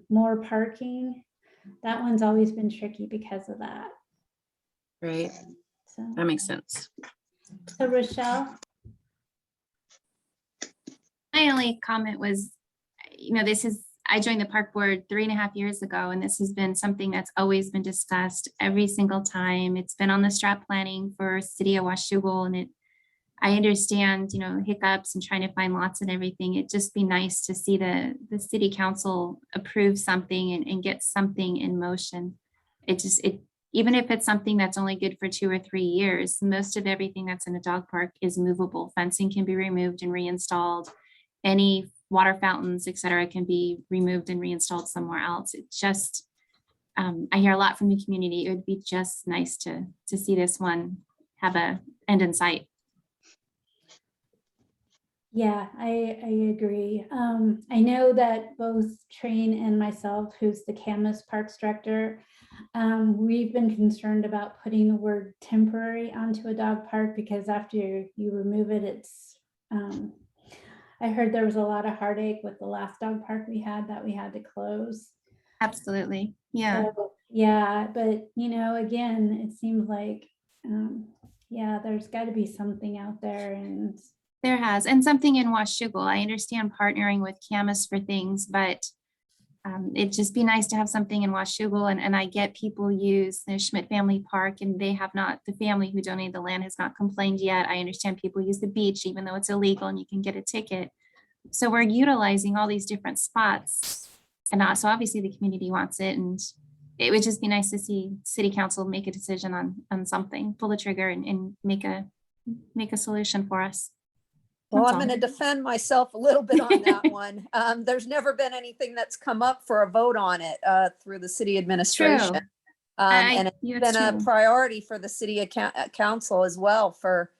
S4: more parking, that one's always been tricky because of that.
S10: Right.
S4: So,
S10: That makes sense.
S4: so Rochelle,
S13: My only comment was, I joined the park board 3.5 years ago, and this has been something that's always been discussed every single time. It's been on the strat planning for City of Washougal, and I understand, hiccups and trying to find lots and everything. It'd just be nice to see the city council approve something and get something in motion. Even if it's something that's only good for 2 or 3 years, most of everything that's in a dog park is movable. Fencing can be removed and reinstalled. Any water fountains, et cetera, can be removed and reinstalled somewhere else. It just, I hear a lot from the community. It would be just nice to see this one have a end in sight.
S4: yeah, I agree. I know that both Train and myself, who's the Camas Parks Director, we've been concerned about putting the word temporary onto a dog park because after you remove it, it's, I heard there was a lot of heartache with the last dog park we had that we had to close.
S13: Absolutely. Yeah.
S4: So, yeah, but again, it seems like, yeah, there's got to be something out there, and
S13: There has, and something in Washougal. I understand partnering with Camas for things, but it'd just be nice to have something in Washougal. And I get people use the Schmidt Family Park, and they have not, the family who donated the land has not complained yet. I understand people use the beach, even though it's illegal and you can get a ticket. So we're utilizing all these different spots, and so obviously the community wants it, and it would just be nice to see city council make a decision on something, pull the trigger and make a solution for us.
S12: Well,
S13: That's
S12: I'm
S13: all.
S12: going to defend myself a little bit on that one. There's never been anything that's come up for a vote on it through the city administration. And it's
S13: Yeah,
S12: been
S13: that's
S12: a
S13: true.
S12: priority for the city council as well for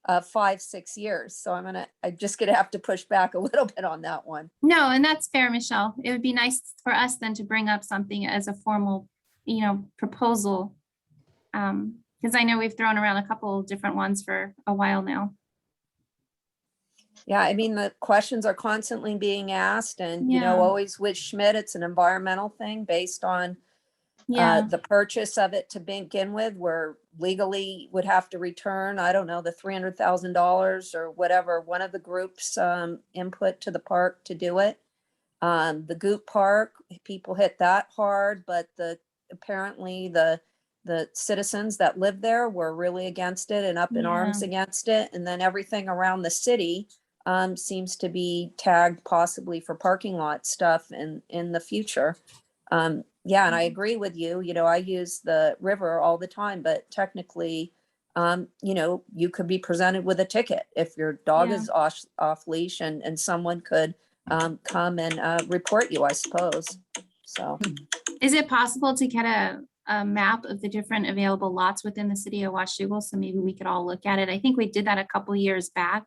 S12: 5-6 years. So I'm just going to have to push back a little bit on that one.
S13: No, and that's fair, Michelle. It would be nice for us then to bring up something as a formal, proposal. Because I know we've thrown around a couple different ones for a while now.
S12: Yeah, I mean, the questions are constantly being asked and,
S13: Yeah.
S12: always with Schmidt, it's an environmental thing based on
S13: Yeah.
S12: the purchase of it to begin with, where legally would have to return, I don't know, the $300,000 or whatever, one of the groups input to the park to do it. The Goop Park, people hit that hard, but apparently the citizens that live there were really against it and up in arms against it. And then everything around the city seems to be tagged possibly for parking lot stuff in the future. Yeah, and I agree with you. I use the river all the time, but technically, you could be presented with a ticket if your dog is off leash, and someone could come and report you, I suppose. So,
S13: Is it possible to get a map of the different available lots within the city of Washougal? So maybe we could all look at it. I think we did that a couple years back,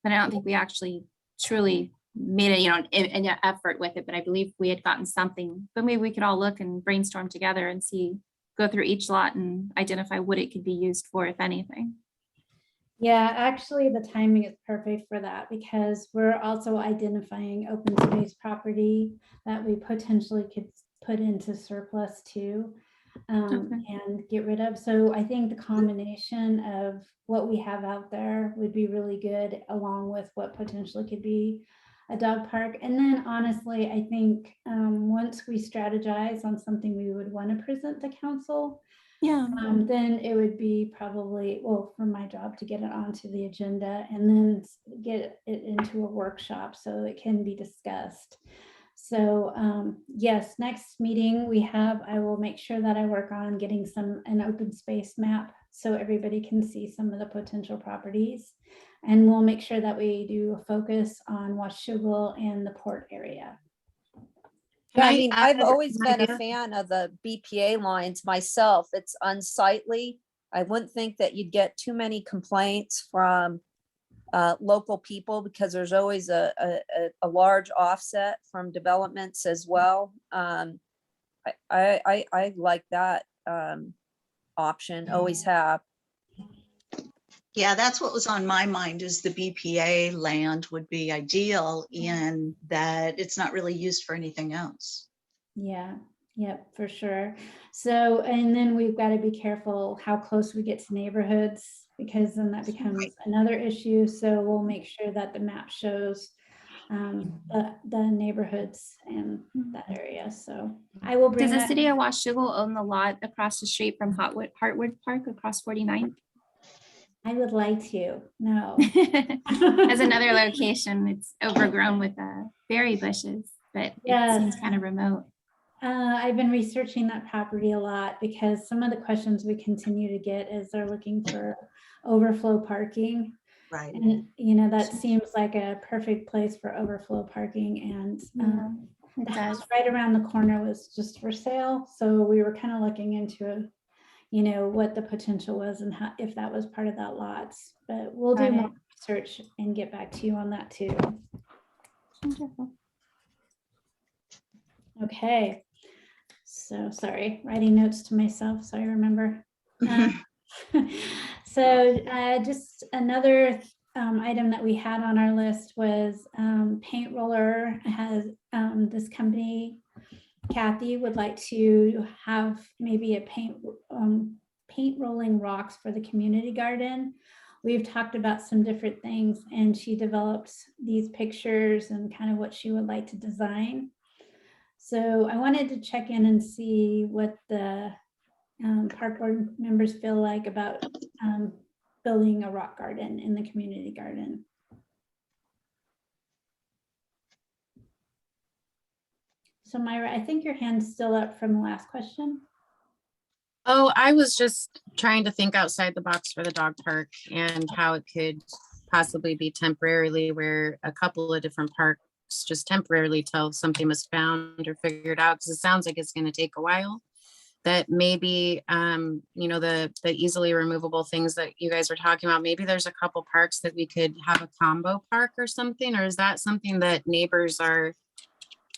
S13: but I don't think we actually truly made an effort with it, but I believe we had gotten something, but maybe we could all look and brainstorm together and go through each lot and identify what it could be used for, if anything.
S4: yeah, actually the timing is perfect for that because we're also identifying open space property that we potentially could put into surplus too. And get rid of. So I think the combination of what we have out there would be really good, along with what potentially could be a dog park. And then honestly, I think once we strategize on something we would want to present to council, then it would be probably, well, for my job to get it onto the agenda and then get it into a workshop so it can be discussed. So yes, next meeting I will make sure that I work on getting an open space map so everybody can see some of the potential properties. And we'll make sure that we do a focus on Washougal and the port area.
S12: yeah, I mean, I've always been a fan of the BPA lines myself. It's unsightly. I wouldn't think that you'd get too many complaints from local people because there's always a large offset from developments as well. I like that option, always have.
S9: Yeah, that's what was on my mind, is the BPA land would be ideal in that it's not really used for anything else.
S4: Yeah, Yep, for sure. So, and then we've got to be careful how close we get to neighborhoods, because then that becomes another issue. So we'll make sure that the map shows the neighborhoods and that area. So I will bring
S13: Does the
S4: that.
S13: city of Washougal own the lot across the street from Hartwood Park across 49th?
S4: I would like to. No.
S13: As another location, it's overgrown with berry bushes, but it seems kind of remote.
S4: I've been researching that property a lot because some of the questions we continue to get is they're looking for overflow parking.
S9: Right.
S4: And, you know, that seems like a perfect place for overflow parking. And the house right around the corner was just for sale. So we were kind of looking into, you know, what the potential was and how, if that was part of that lot. But we'll do more research and get back to you on that too.
S13: Wonderful.
S4: Okay. So sorry, writing notes to myself so I remember. Just another item that we had on our list was paint roller. Has this company, Kathy, would like to have maybe a paint rolling rocks for the community garden. We've talked about some different things, and she developed these pictures and kind of what she would like to design. So I wanted to check in and see what the park board members feel like about building a rock garden in the community garden. So Myra, I think your hand's still up from the last question.
S10: Oh, I was just trying to think outside the box for the dog park and how it could possibly be temporarily, where a couple of different parks just temporarily till something was found or figured out, because it sounds like it's going to take a while. That maybe, you know, the easily removable things that you guys were talking about, maybe there's a couple parks that we could have a combo park or something, or is that something that neighbors are,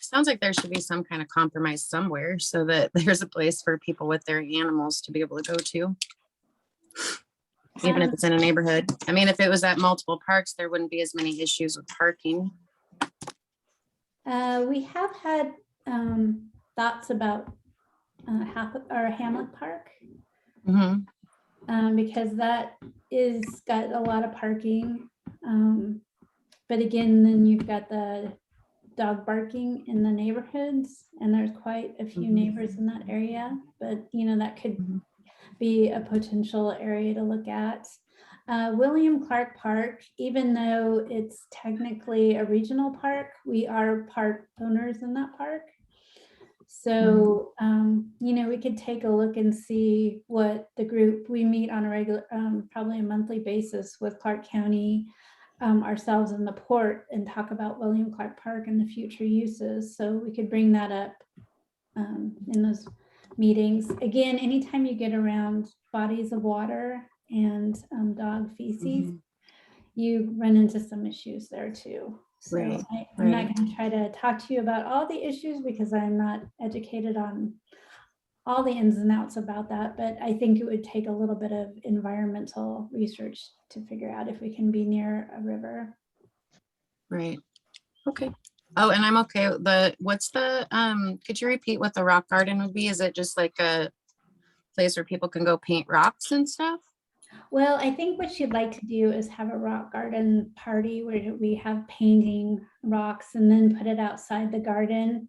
S10: sounds like there should be some kind of compromise somewhere so that there's a place for people with their animals to be able to go to, even if it's in a neighborhood. I mean, if it was at multiple parks, there wouldn't be as many issues with parking.
S4: We have had thoughts about Hamlet Park, because that is got a lot of parking. But again, then you've got the dog barking in the neighborhoods, and there's quite a few neighbors in that area. But you know, that could be a potential area to look at. William Clark Park, even though it's technically a regional park, we are park owners in that park. So, you know, we could take a look and see what the group, we meet on a regular, probably a monthly basis with Clark County, ourselves in the port, and talk about William Clark Park and the future uses. So we could bring that up in those meetings. Again, anytime you get around bodies of water and dog feces, you run into some issues there too. So I'm not going to try to talk to you about all the issues because I'm not educated on all the ins and outs about that, but I think it would take a little bit of environmental research to figure out if we can be near a river.
S10: Right. Okay. Oh, and I'm okay. What's the, could you repeat what the rock garden would be? Is it just like a place where people can go paint rocks and stuff?
S4: Well, I think what she'd like to do is have a rock garden party where we have painting rocks and then put it outside the garden.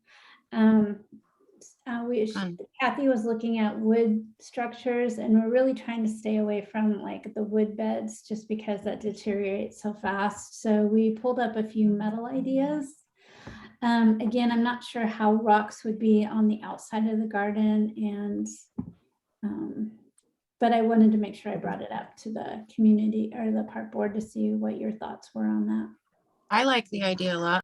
S4: Kathy was looking at wood structures, and we're really trying to stay away from like the wood beds just because that deteriorates so fast. So we pulled up a few metal ideas. Again, I'm not sure how rocks would be on the outside of the garden, and but I wanted to make sure I brought it up to the community or the park board to see what your thoughts were on that.
S10: I like the idea a lot.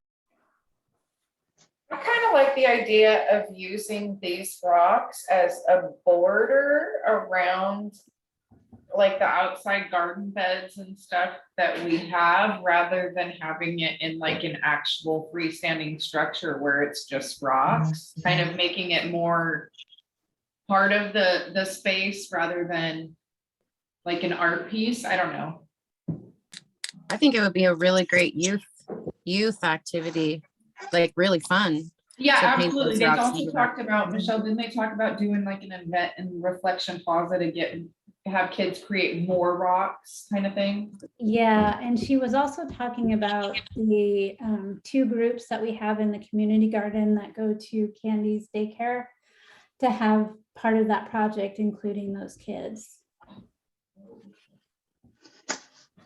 S1: I kind of like the idea of using these rocks as a border around like the outside garden beds and stuff that we have, rather than having it in like an actual freestanding structure where it's just rocks, kind of making it more part of the space rather than like an art piece. I don't know.
S10: I think it would be a really great youth activity, like really fun.
S1: Yeah,
S10: to paint
S1: absolutely.
S10: those
S1: They
S10: rocks
S1: also
S10: into
S1: talked about, Michelle, didn't they talk about doing like an event in Reflection Plaza to have kids create more rocks kind of thing?
S4: Yeah, and she was also talking about the 2 groups that we have in the community garden that go to Candy's daycare to have part of that project, including those kids.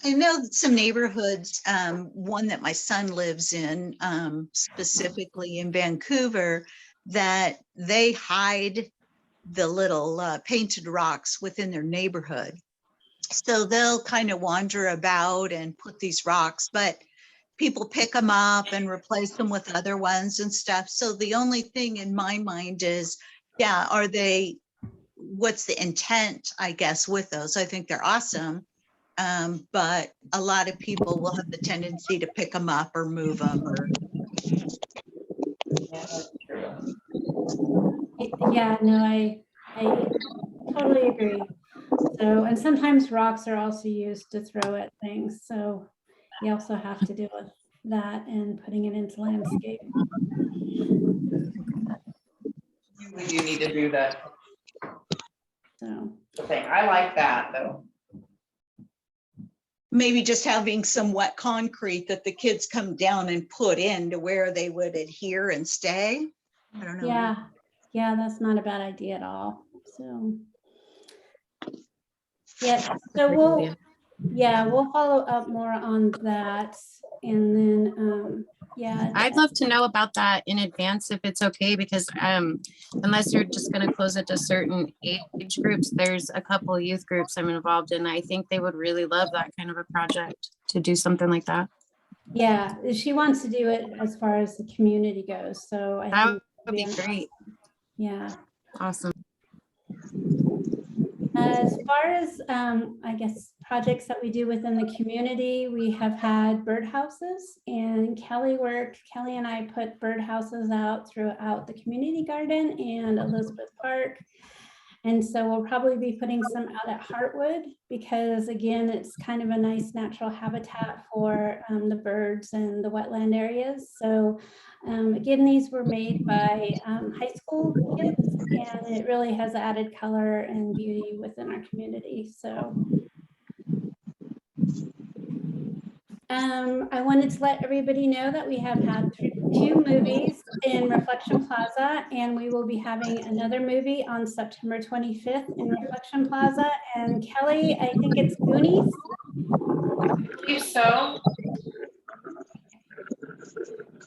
S9: I know that some neighborhoods, one that my son lives in, specifically in Vancouver, that they hide the little painted rocks within their neighborhood. So they'll kind of wander about and put these rocks, but people pick them up and replace them with other ones and stuff. So the only thing in my mind is, yeah, what's the intent, I guess, with those? I think they're awesome. But a lot of people will have the tendency to pick them up or move them or.
S4: Yeah, no, I totally agree. So, and sometimes rocks are also used to throw at things. So you also have to deal with that and putting it into landscape.
S1: We do need to do that.
S4: So
S1: thing. I like that though.
S9: Maybe just having some wet concrete that the kids come down and put in to where they would adhere and stay. I don't know.
S4: Yeah, that's not a bad idea at all. So yeah, so we'll follow up more on that. And then yeah,
S10: I'd love to know about that in advance if it's okay, because unless you're just going to close it to certain age groups, there's a couple youth groups I'm involved in. I think they would really love that kind of a project, to do something like that.
S4: Yeah, she wants to do it as far as the community goes. So I
S10: That
S4: think
S10: would be great.
S4: Yeah.
S10: Awesome.
S4: As far as, I guess, projects that we do within the community, we have had birdhouses, and Kelly and I put birdhouses out throughout the community garden and Elizabeth Park. And so we'll probably be putting some out at Hartwood because, again, it's kind of a nice natural habitat for the birds and the wetland areas. So again, these were made by high school kids, and it really has added color and beauty within our community. So I wanted to let everybody know that we have had 2 movies in Reflection Plaza, and we will be having another movie on September 25th in Reflection Plaza. And Kelly, I think it's Goonies.
S1: I believe so.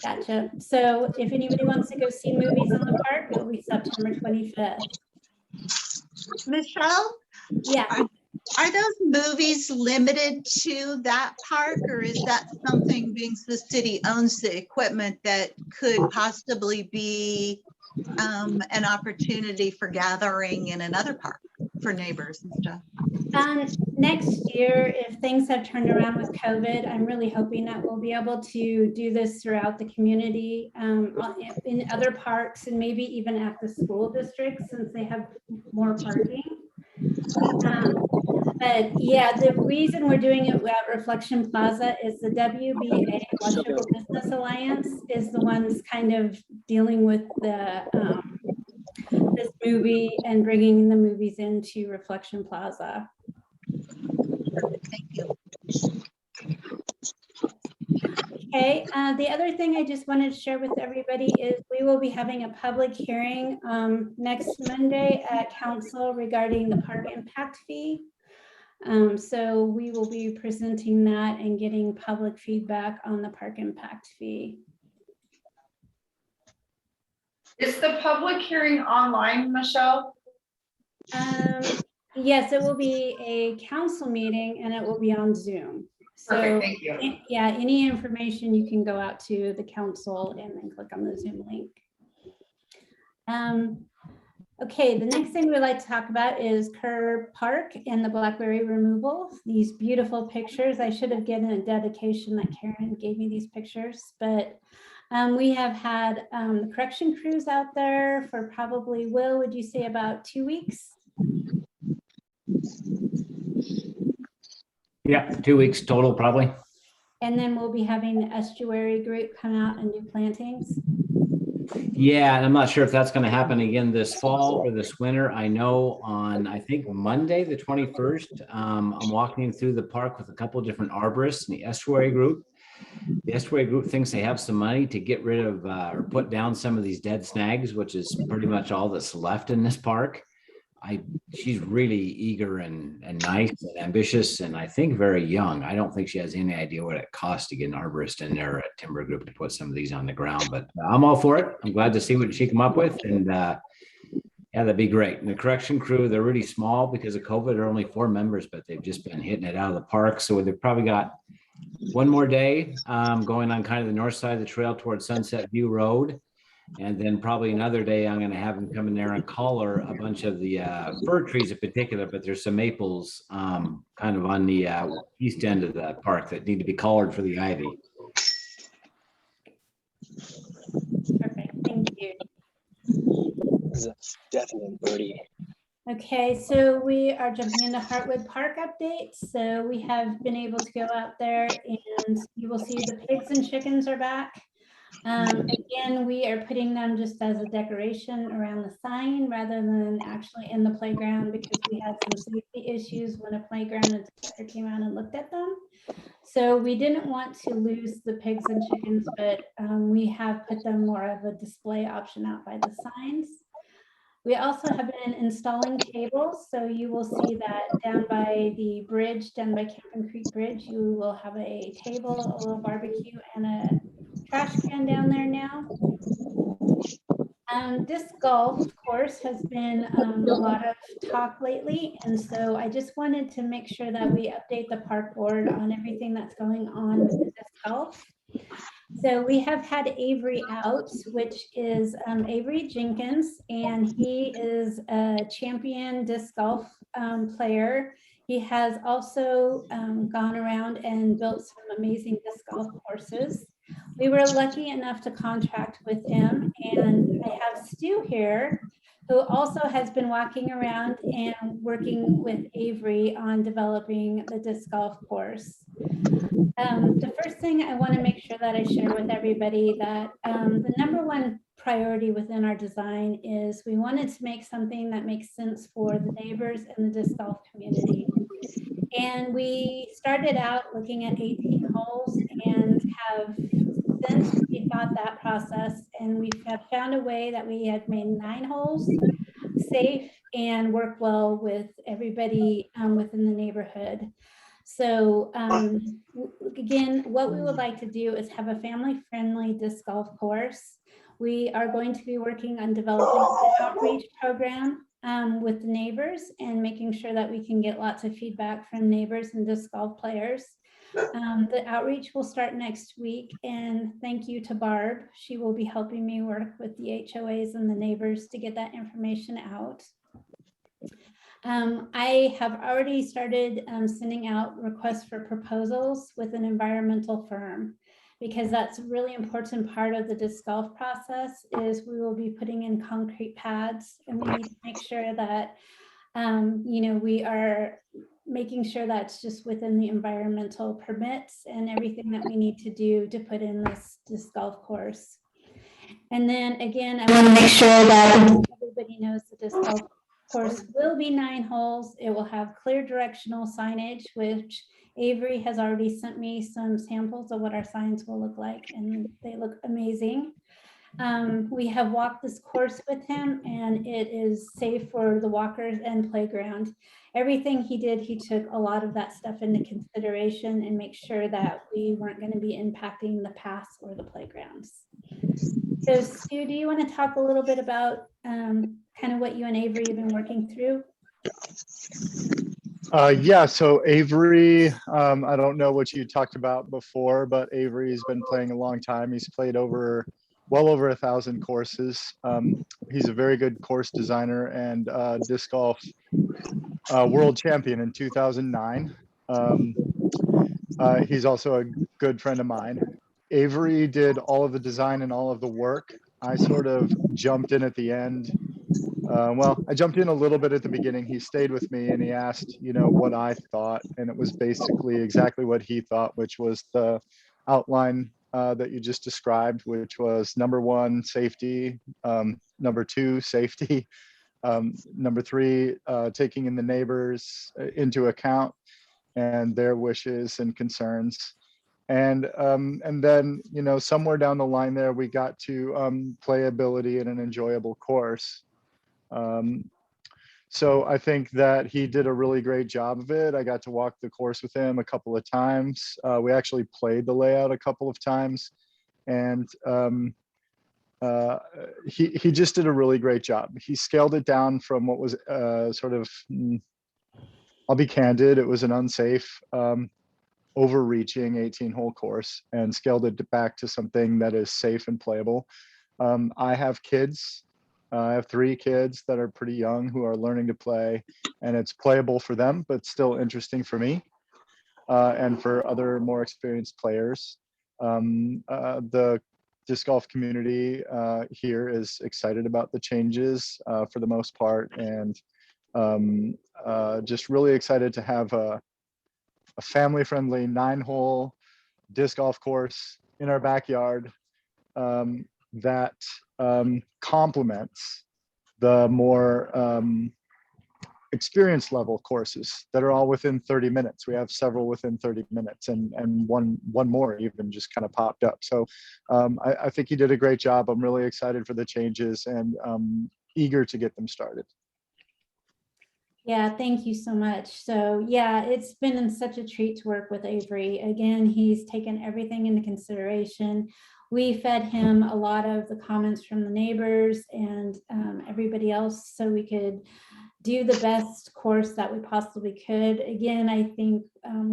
S4: Gotcha. So if anybody wants to go see movies in the park, it'll be September 25th.
S9: Michelle?
S4: Yeah.
S9: Are those movies limited to that park, or is that something, being the city owns the equipment, that could possibly be an opportunity for gathering in another park for neighbors and stuff?
S4: Next year, if things have turned around with COVID, I'm really hoping that we'll be able to do this throughout the community, in other parks, and maybe even at the school districts, since they have more parking. But yeah, the reason we're doing it at Reflection Plaza is the WBA, Washougal Business Alliance, is the ones kind of dealing with the this movie and bringing the movies into Reflection Plaza.
S9: Thank you.
S4: Okay, the other thing I just wanted to share with everybody is we will be having a public hearing next Monday at council regarding the park impact fee. So we will be presenting that and getting public feedback on the park impact fee.
S1: Is the public hearing online, Michelle?
S4: Yes, it will be a council meeting and it will be on Zoom. So
S1: Perfect, thank you.
S4: Yeah, any information you can go out to the council and then click on the Zoom link. Okay, the next thing we'd like to talk about is Kerr Park and the blackberry removal. These beautiful pictures. I should have given a dedication that Karen gave me these pictures, but we have had the correction crews out there for probably, Will, would you say about 2 weeks?
S11: Yeah, 2 weeks total, probably.
S4: And then we'll be having the estuary group come out and do plantings.
S11: Yeah, and I'm not sure if that's going to happen again this fall or this winter. I know on, I think Monday, the 21st, I'm walking through the park with a couple of different arborists in the estuary group. The estuary group thinks they have some money to get rid of or put down some of these dead snags, which is pretty much all that's left in this park. She's really eager and nice and ambitious, and I think very young. I don't think she has any idea what it costs to get an arborist in there, a timber group, to put some of these on the ground. But I'm all for it. I'm glad to see what she come up with, and yeah, that'd be great. And the correction crew, they're really small because of COVID. There are only 4 members, but they've just been hitting it out of the park. So they've probably got one more day going on kind of the north side of the trail towards Sunset View Road. And then probably another day, I'm going to have them come in there and collar a bunch of the fir trees in particular, but there's some maples kind of on the east end of the park that need to be collared for the ivy.
S4: Perfect, thank you.
S8: This is a definite birdie.
S4: Okay, so we are jumping into Heartwood Park updates. So we have been able to go out there and you will see the pigs and chickens are back. Again, we are putting them just as a decoration around the sign rather than actually in the playground because we had some safety issues when a playground inspector came out and looked at them. So we didn't want to lose the pigs and chickens, but we have put them more of a display option out by the signs. We also have been installing tables. So you will see that down by the bridge, down by Camping Creek Bridge, you will have a table, a little barbecue, and a trash can down there now. Disc golf course has been a lot of talk lately, and so I just wanted to make sure that we update the park board on everything that's going on with the disc golf. So we have had Avery out, which is Avery Jenkins, and he is a champion disc golf player. He has also gone around and built some amazing disc golf courses. We were lucky enough to contract with him, and I have Stu here, who also has been walking around and working with Avery on developing the disc golf course. The first thing I want to make sure that I share with everybody that the #1 priority within our design is we wanted to make something that makes sense for the neighbors and the disc golf community. And we started out looking at 18 holes and have since rethought that process, and we have found a way that we have made 9 holes safe and work well with everybody within the neighborhood. So again, what we would like to do is have a family-friendly disc golf course. We are going to be working on developing an outreach program with the neighbors and making sure that we can get lots of feedback from neighbors and disc golf players. The outreach will start next week, and thank you to Barb. She will be helping me work with the HOAs and the neighbors to get that information out. I have already started sending out requests for proposals with an environmental firm, because that's a really important part of the disc golf process. Is we will be putting in concrete pads, and we need to make sure that you know, we are making sure that's just within the environmental permits and everything that we need to do to put in this disc golf course. And then again, I want to make sure that everybody knows the disc golf course will be 9 holes. It will have clear directional signage, which Avery has already sent me some samples of what our signs will look like, and they look amazing. We have walked this course with him, and it is safe for the walkers and playground. Everything he did, he took a lot of that stuff into consideration and make sure that we weren't going to be impacting the paths or the playgrounds. So Stu, do you want to talk a little bit about kind of what you and Avery have been working through?
S6: Yeah, so Avery, I don't know what you talked about before, but Avery's been playing a long time. He's played well over 1,000 courses. He's a very good course designer and disc golf world champion in 2009. He's also a good friend of mine. Avery did all of the design and all of the work. I sort of jumped in at the end. Well, I jumped in a little bit at the beginning. He stayed with me and he asked, you know, what I thought. And it was basically exactly what he thought, which was the outline that you just described, which was number one, safety, number two, safety, number three, taking in the neighbors into account and their wishes and concerns. And then, you know, somewhere down the line there, we got to playability in an enjoyable course. So I think that he did a really great job of it. I got to walk the course with him a couple of times. We actually played the layout a couple of times, and he just did a really great job. He scaled it down from what was sort of, I'll be candid, it was an unsafe, overreaching 18-hole course, and scaled it back to something that is safe and playable. I have kids. I have 3 kids that are pretty young who are learning to play, and it's playable for them, but still interesting for me and for other more experienced players. The disc golf community here is excited about the changes for the most part, and just really excited to have a family-friendly 9-hole disc golf course in our backyard that complements the more experience level courses that are all within 30 minutes. We have several within 30 minutes, and one more even just kind of popped up. So I think he did a great job. I'm really excited for the changes and eager to get them started.
S4: Yeah, thank you so much. So yeah, it's been such a treat to work with Avery. Again, he's taken everything into consideration. We fed him a lot of the comments from the neighbors and everybody else, so we could do the best course that we possibly could. Again, I think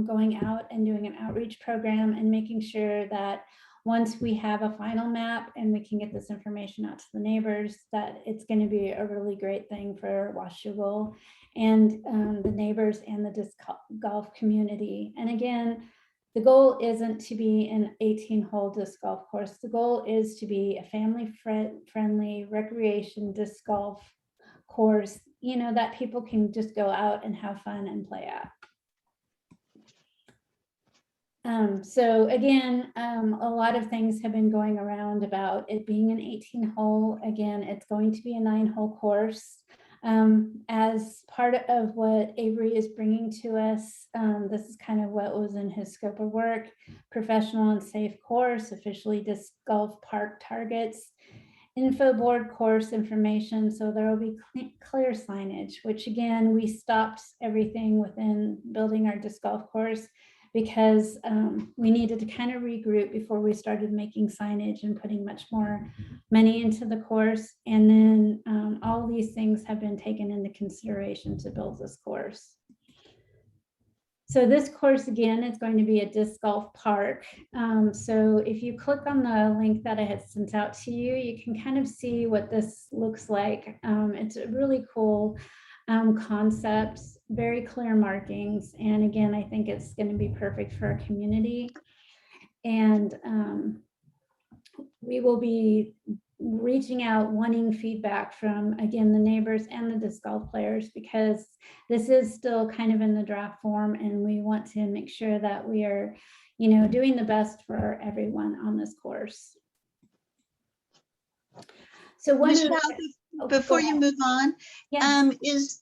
S4: going out and doing an outreach program and making sure that once we have a final map and we can get this information out to the neighbors, that it's going to be a really great thing for Washougal and the neighbors and the disc golf community. And again, the goal isn't to be an 18-hole disc golf course. The goal is to be a family-friendly recreation disc golf course, you know, that people can just go out and have fun and play at. So again, a lot of things have been going around about it being an 18-hole. Again, it's going to be a 9-hole course. As part of what Avery is bringing to us, this is kind of what was in his scope of work: professional and safe course, officially disc golf park targets, info board course information. So there will be clear signage, which again, we stopped everything within building our disc golf course because we needed to kind of regroup before we started making signage and putting much more money into the course. And then all these things have been taken into consideration to build this course. So this course, again, is going to be a disc golf park. So if you click on the link that I had sent out to you, you can kind of see what this looks like. It's a really cool concept, very clear markings. And again, I think it's going to be perfect for our community. And we will be reaching out, wanting feedback from, again, the neighbors and the disc golf players, because this is still kind of in the draft form, and we want to make sure that we are, you know, doing the best for everyone on this course. So one
S9: Michelle, before you move on,
S4: yes.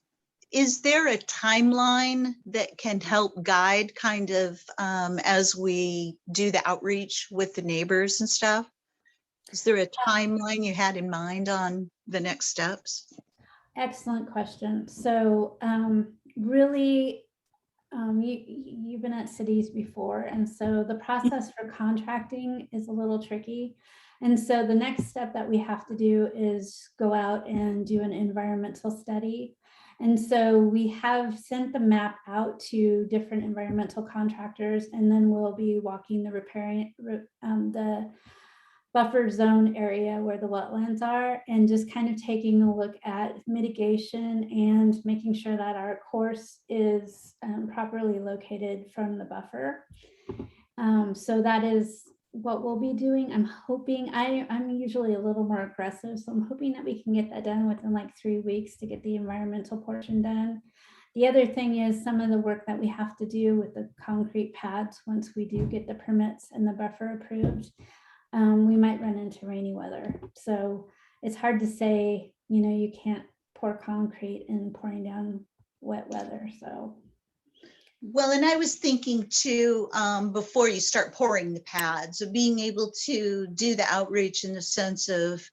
S9: Is there a timeline that can help guide kind of as we do the outreach with the neighbors and stuff? Is there a timeline you had in mind on the next steps?
S4: Excellent question. So really, you've been at cities before, and so the process for contracting is a little tricky. And so the next step that we have to do is go out and do an environmental study. And so we have sent the map out to different environmental contractors, and then we'll be walking the buffer zone area where the wetlands are, and just kind of taking a look at mitigation and making sure that our course is properly located from the buffer. So that is what we'll be doing. I'm hoping, I'm usually a little more aggressive, so I'm hoping that we can get that done within like 3 weeks to get the environmental portion done. The other thing is some of the work that we have to do with the concrete pads, once we do get the permits and the buffer approved, we might run into rainy weather. So it's hard to say, you know, you can't pour concrete in pouring down wet weather, so.
S9: Well, and I was thinking too, before you start pouring the pads, of being able to do the outreach in the sense of,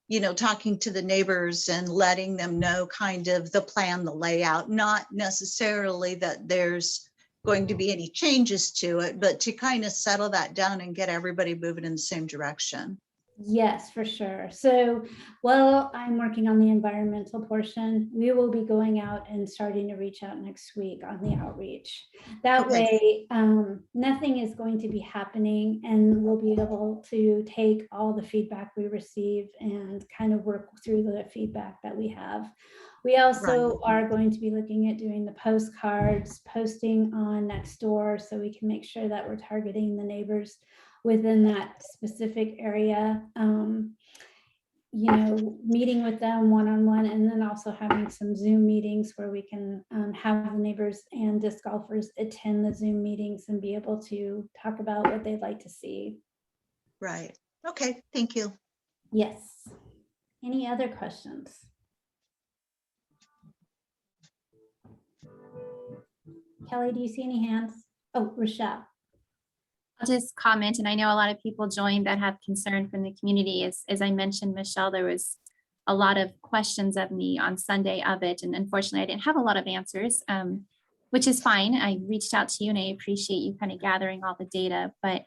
S9: you know, talking to the neighbors and letting them know kind of the plan, the layout, not necessarily that there's going to be any changes to it, but to kind of settle that down and get everybody moving in the same direction.
S4: Yes, for sure. So while I'm working on the environmental portion, we will be going out and starting to reach out next week on the outreach. That way, nothing is going to be happening, and we'll be able to take all the feedback we receive and kind of work through the feedback that we have. We also are going to be looking at doing the postcards, posting on Nextdoor, so we can make sure that we're targeting the neighbors within that specific area, you know, meeting with them one-on-one, and then also having some Zoom meetings where we can have the neighbors and disc golfers attend the Zoom meetings and be able to talk about what they'd like to see.
S9: Right. Okay, thank you.
S4: Yes. Any other questions? Kelly, do you see any hands? Oh, Rochelle.
S13: I'll just comment, and I know a lot of people joined that have concern from the community. As I mentioned, Michelle, there was a lot of questions of me on Sunday of it, and unfortunately I didn't have a lot of answers, which is fine. I reached out to you and I appreciate you kind of gathering all the data, but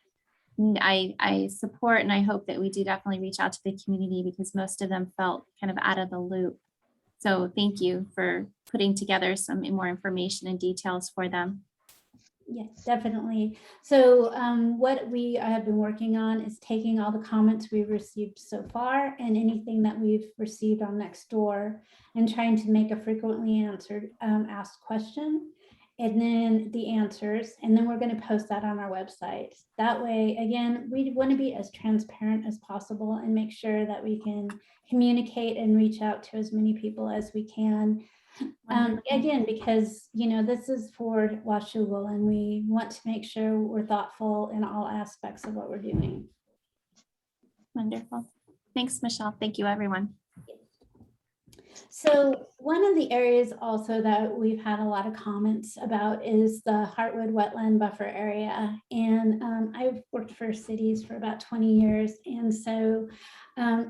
S13: I support and I hope that we do definitely reach out to the community, because most of them felt kind of out of the loop. So thank you for putting together some more information and details for them.
S4: Yes, definitely. So what we have been working on is taking all the comments we've received so far and anything that we've received on Nextdoor and trying to make a frequently asked question, and then the answers, and then we're going to post that on our website. That way, again, we want to be as transparent as possible and make sure that we can communicate and reach out to as many people as we can. Again, because, you know, this is for Washougal, and we want to make sure we're thoughtful in all aspects of what we're doing.
S13: Wonderful. Thanks, Michelle. Thank you, everyone.
S4: So one of the areas also that we've had a lot of comments about is the Hartwood Wetland Buffer Area. And I've worked for cities for about 20 years. And so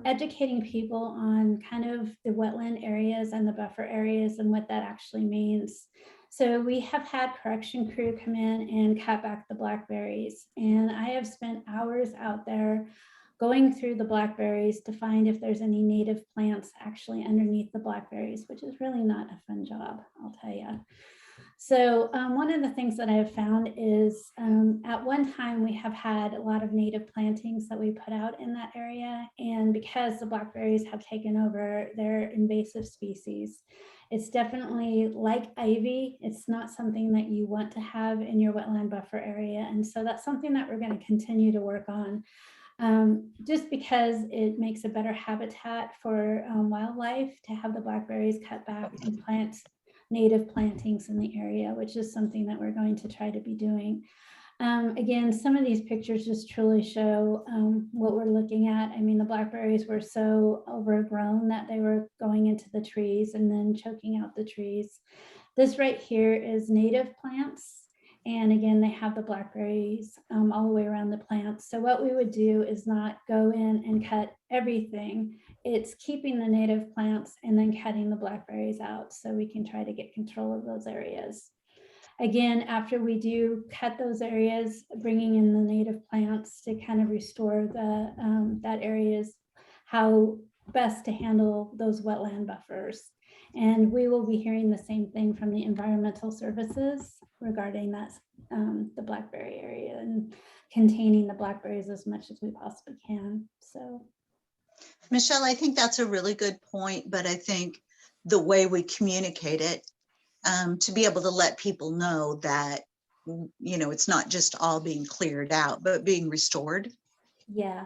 S4: educating people on kind of the wetland areas and the buffer areas and what that actually means. So we have had correction crew come in and cut back the blackberries. And I have spent hours out there going through the blackberries to find if there's any native plants actually underneath the blackberries, which is really not a fun job, I'll tell you. So one of the things that I have found is at one time we have had a lot of native plantings that we put out in that area. And because the blackberries have taken over, they're invasive species. It's definitely like ivy. It's not something that you want to have in your wetland buffer area. And so that's something that we're going to continue to work on. Just because it makes a better habitat for wildlife to have the blackberries cut back and plant native plantings in the area, which is something that we're going to try to be doing. Again, some of these pictures just truly show what we're looking at. I mean, the blackberries were so overgrown that they were going into the trees and then choking out the trees. This right here is native plants. And again, they have the blackberries all the way around the plants. So what we would do is not go in and cut everything. It's keeping the native plants and then cutting the blackberries out so we can try to get control of those areas. Again, after we do cut those areas, bringing in the native plants to kind of restore the that areas, how best to handle those wetland buffers. And we will be hearing the same thing from the environmental services regarding that, the blackberry area and containing the blackberries as much as we possibly can. So,
S9: Michelle, I think that's a really good point, but I think the way we communicate it, to be able to let people know that, you know, it's not just all being cleared out, but being restored.
S4: Yeah,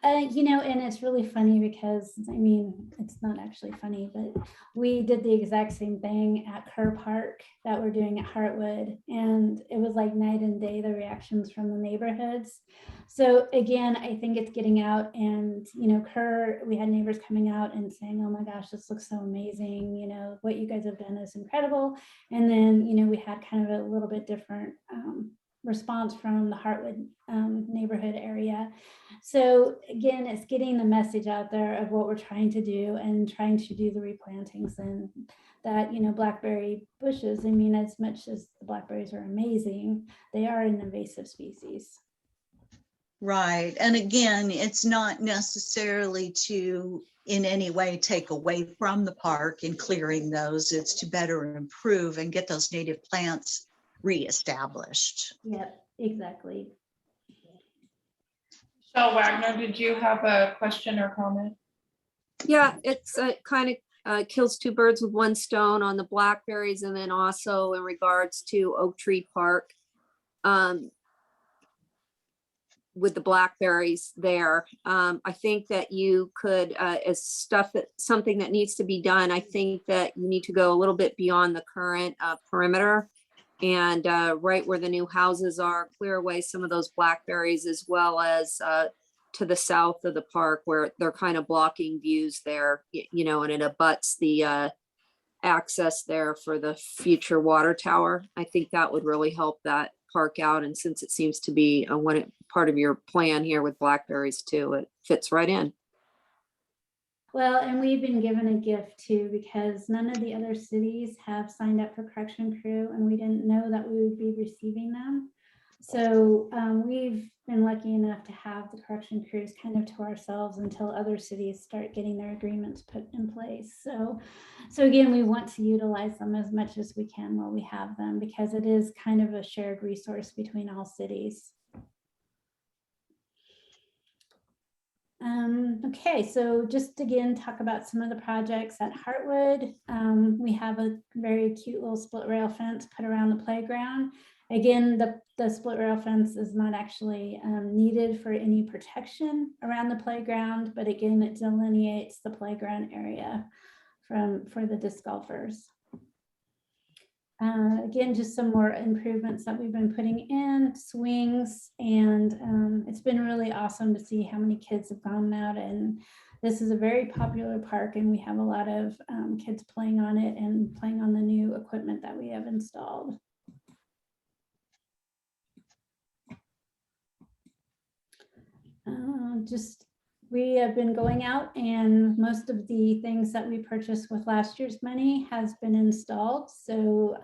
S4: you know, and it's really funny because, I mean, it's not actually funny, but we did the exact same thing at Kerr Park that we're doing at Hartwood, and it was like night and day, the reactions from the neighborhoods. So again, I think it's getting out, and, you know, Kerr, we had neighbors coming out and saying, oh my gosh, this looks so amazing, you know, what you guys have done is incredible. And then, you know, we had kind of a little bit different response from the Hartwood neighborhood area. So again, it's getting the message out there of what we're trying to do and trying to do the replantings, and that, you know, blackberry bushes, I mean, as much as the blackberries are amazing, they are an invasive species.
S9: Right. And again, it's not necessarily to in any way take away from the park and clearing those. It's to better improve and get those native plants reestablished.
S4: Yep, exactly.
S1: Michelle Wagner, did you have a question or comment?
S12: Yeah, it's kind of kills two birds with one stone on the blackberries, and then also in regards to Oak Tree Park. With the blackberries there, I think that you could, as something that needs to be done, I think that you need to go a little bit beyond the current perimeter, and right where the new houses are, clear away some of those blackberries, as well as to the south of the park where they're kind of blocking views there, you know, and it abuts the access there for the future water tower. I think that would really help that park out. And since it seems to be part of your plan here with blackberries too, it fits right in.
S4: Well, and we've been given a gift too, because none of the other cities have signed up for correction crew, and we didn't know that we would be receiving them. So we've been lucky enough to have the correction crews kind of to ourselves until other cities start getting their agreements put in place. So again, we want to utilize them as much as we can while we have them, because it is kind of a shared resource between all cities. Okay, so just again, talk about some of the projects at Hartwood. We have a very cute little split rail fence put around the playground. Again, the split rail fence is not actually needed for any protection around the playground, but again, it delineates the playground area for the disc golfers. Again, just some more improvements that we've been putting in, swings, and it's been really awesome to see how many kids have gone out, and this is a very popular park, and we have a lot of kids playing on it and playing on the new equipment that we have installed. We have been going out, and most of the things that we purchased with last year's money has been installed. So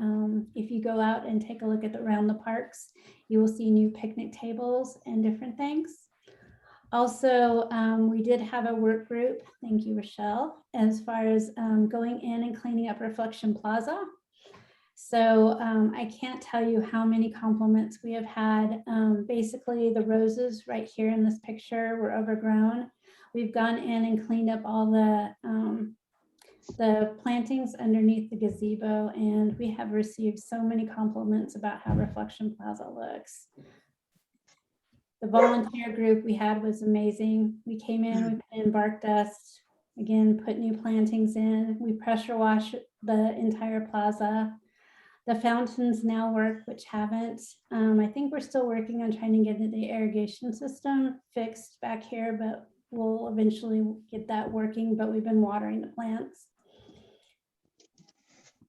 S4: if you go out and take a look around the parks, you will see new picnic tables and different things. Also, we did have a work group, thank you, Rochelle, as far as going in and cleaning up Reflection Plaza. So I can't tell you how many compliments we have had. Basically, the roses right here in this picture were overgrown. We've gone in and cleaned up all the plantings underneath the gazebo, and we have received so many compliments about how Reflection Plaza looks. The volunteer group we had was amazing. We came in, we put in bark dust, again, put new plantings in. We pressure wash the entire plaza. The fountains now work, which haven't. I think we're still working on trying to get the irrigation system fixed back here, but we'll eventually get that working, but we've been watering the plants.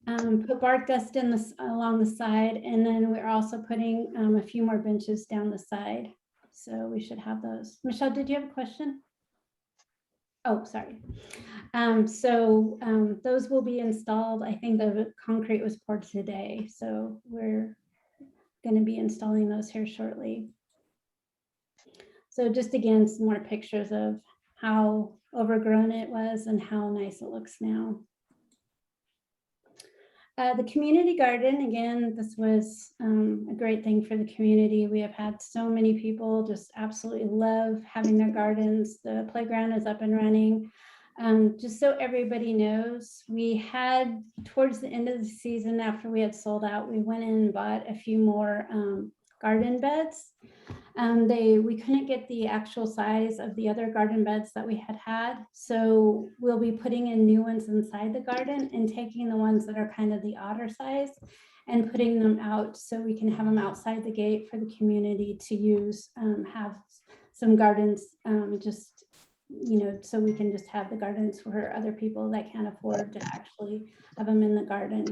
S4: Put bark dust in along the side, and then we're also putting a few more benches down the side. So we should have those. Michelle, did you have a question? Oh, sorry. Those will be installed. I think the concrete was poured today, so we're going to be installing those here shortly. So just again, some more pictures of how overgrown it was and how nice it looks now. The community garden, again, this was a great thing for the community. We have had so many people just absolutely love having their gardens. The playground is up and running. Just so everybody knows, we had towards the end of the season, after we had sold out, we went in and bought a few more garden beds. We couldn't get the actual size of the other garden beds that we had. So we'll be putting in new ones inside the garden and taking the ones that are kind of the otter size and putting them out so we can have them outside the gate for the community to use, have some gardens, just, you know, so we can just have the gardens for other people that can't afford to actually have them in the garden.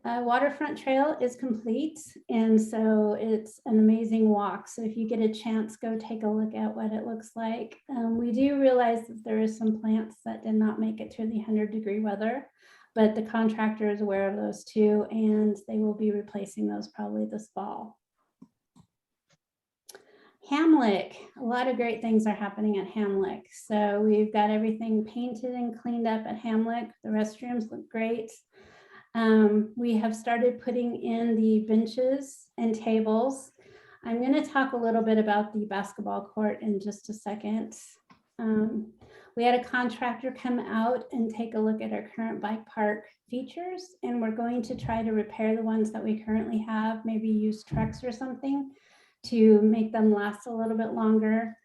S4: Waterfront trail is complete, and so it's an amazing walk. So if you get a chance, go take a look at what it looks like. We do realize that there is some plants that did not make it through the 100-degree weather, but the contractor is aware of those too, and they will be replacing those probably this fall. Hamlick, a lot of great things are happening at Hamlick. So we've got everything painted and cleaned up at Hamlick. The restrooms look great. We have started putting in the benches and tables. I'm going to talk a little bit about the basketball court in just a second. We had a contractor come out and take a look at our current bike park features, and we're going to try to repair the ones that we currently have, maybe use trucks or something to make them last a little bit longer.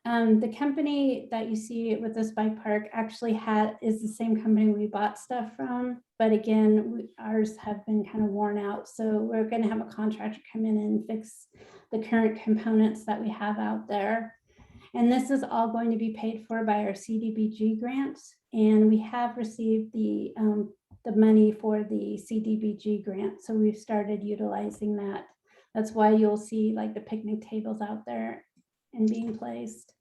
S4: The company that you see with this bike park actually is the same company we bought stuff from, but again, ours have been kind of worn out. So we're going to have a contractor come in and fix the current components that we have out there. And this is all going to be paid for by our CDBG grants. And we have received the money for the CDBG grant. So we've started utilizing that. That's why you'll see like the picnic tables out there and being placed.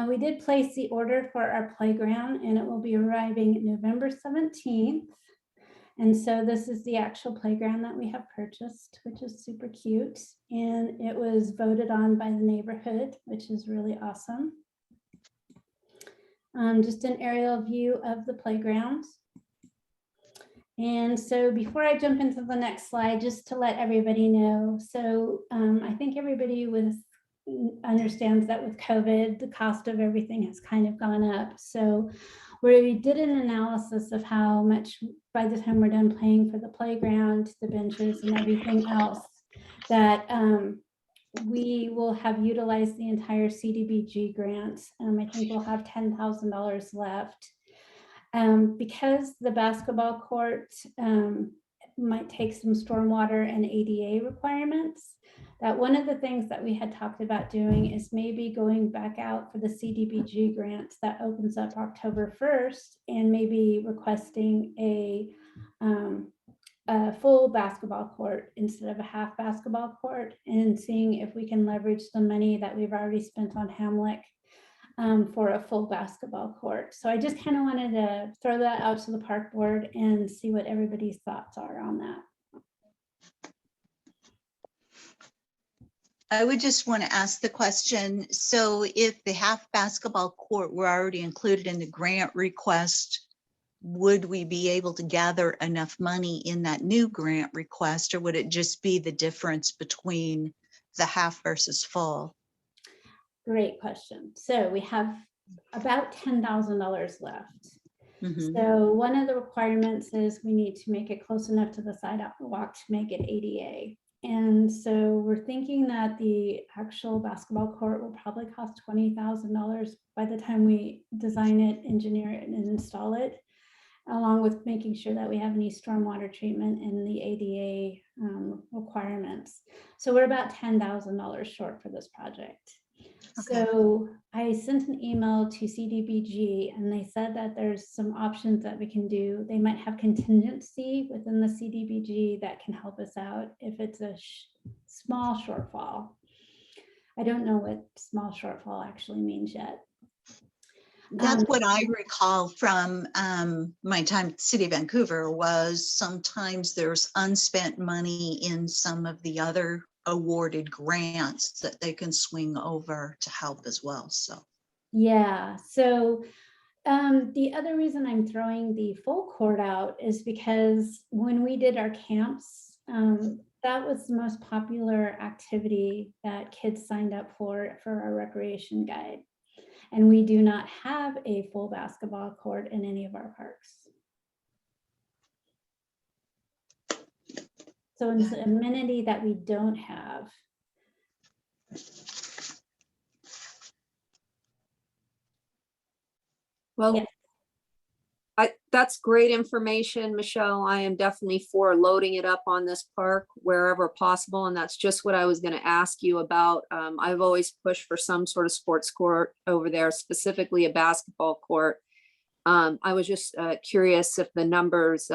S4: We did place the order for our playground, and it will be arriving November 17th. And so this is the actual playground that we have purchased, which is super cute. And it was voted on by the neighborhood, which is really awesome. Just an aerial view of the playground. And so before I jump into the next slide, just to let everybody know, so I think everybody understands that with COVID, the cost of everything has kind of gone up. So we did an analysis of how much by the time we're done paying for the playground, the benches and everything else, that we will have utilized the entire CDBG grant. I think we'll have $10,000 left. Because the basketball court might take some stormwater and ADA requirements, that one of the things that we had talked about doing is maybe going back out for the CDBG grant that opens up October 1st and maybe requesting a full basketball court instead of a half basketball court, and seeing if we can leverage the money that we've already spent on Hamlick for a full basketball court. So I just kind of wanted to throw that out to the park board and see what everybody's thoughts are on that.
S9: I would just want to ask the question, so if the half basketball court were already included in the grant request, would we be able to gather enough money in that new grant request, or would it just be the difference between the half versus full?
S4: Great question. So we have about $10,000 left.
S9: Mm-hmm.
S4: So one of the requirements is we need to make it close enough to the sidewalk to make it ADA. And so we're thinking that the actual basketball court will probably cost $20,000 by the time we design it, engineer it, and install it, along with making sure that we have any stormwater treatment and the ADA requirements. So we're about $10,000 short for this project. Okay. So I sent an email to CDBG, and they said that there's some options that we can do. They might have contingency within the CDBG that can help us out if it's a small shortfall. I don't know what small shortfall actually means yet.
S9: That's what I recall from my time at the City of Vancouver, was sometimes there's unspent money in some of the other awarded grants that they can swing over to help as well. So
S4: yeah, so the other reason I'm throwing the full court out is because when we did our camps, that was the most popular activity that kids signed up for our recreation guide. And we do not have a full basketball court in any of our parks. So it's an amenity that we don't have.
S12: Well,
S4: Yeah.
S12: That's great information, Michelle. I am definitely for loading it up on this park wherever possible. And that's just what I was going to ask you about. I've always pushed for some sort of sports court over there, specifically a basketball court. I was just curious if the numbers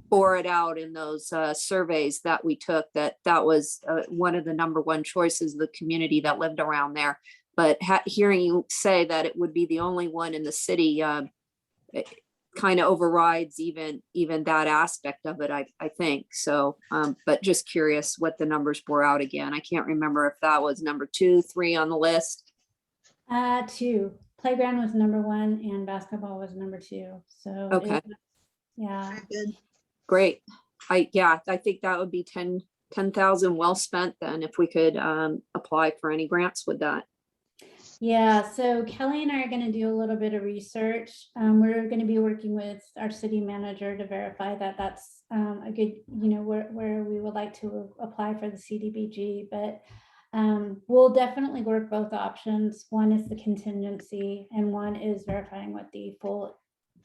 S12: bore it out in those surveys that we took, that was one of the #1 choices of the community that lived around there. But hearing you say that it would be the only one in the city, it kind of overrides even that aspect of it, I think. So, but just curious what the numbers bore out again. I can't remember if that was number 2, 3 on the list.
S4: 2. Playground was #1 and basketball was #2. So
S12: Okay.
S4: Yeah.
S9: Good.
S12: Great. I think that would be 10,000 well spent then, if we could apply for any grants with that.
S4: Yeah, so Kelly and I are going to do a little bit of research. We're going to be working with our city manager to verify that that's a good, where we would like to apply for the CDBG. But we'll definitely work both options. One is the contingency, and one is verifying what the full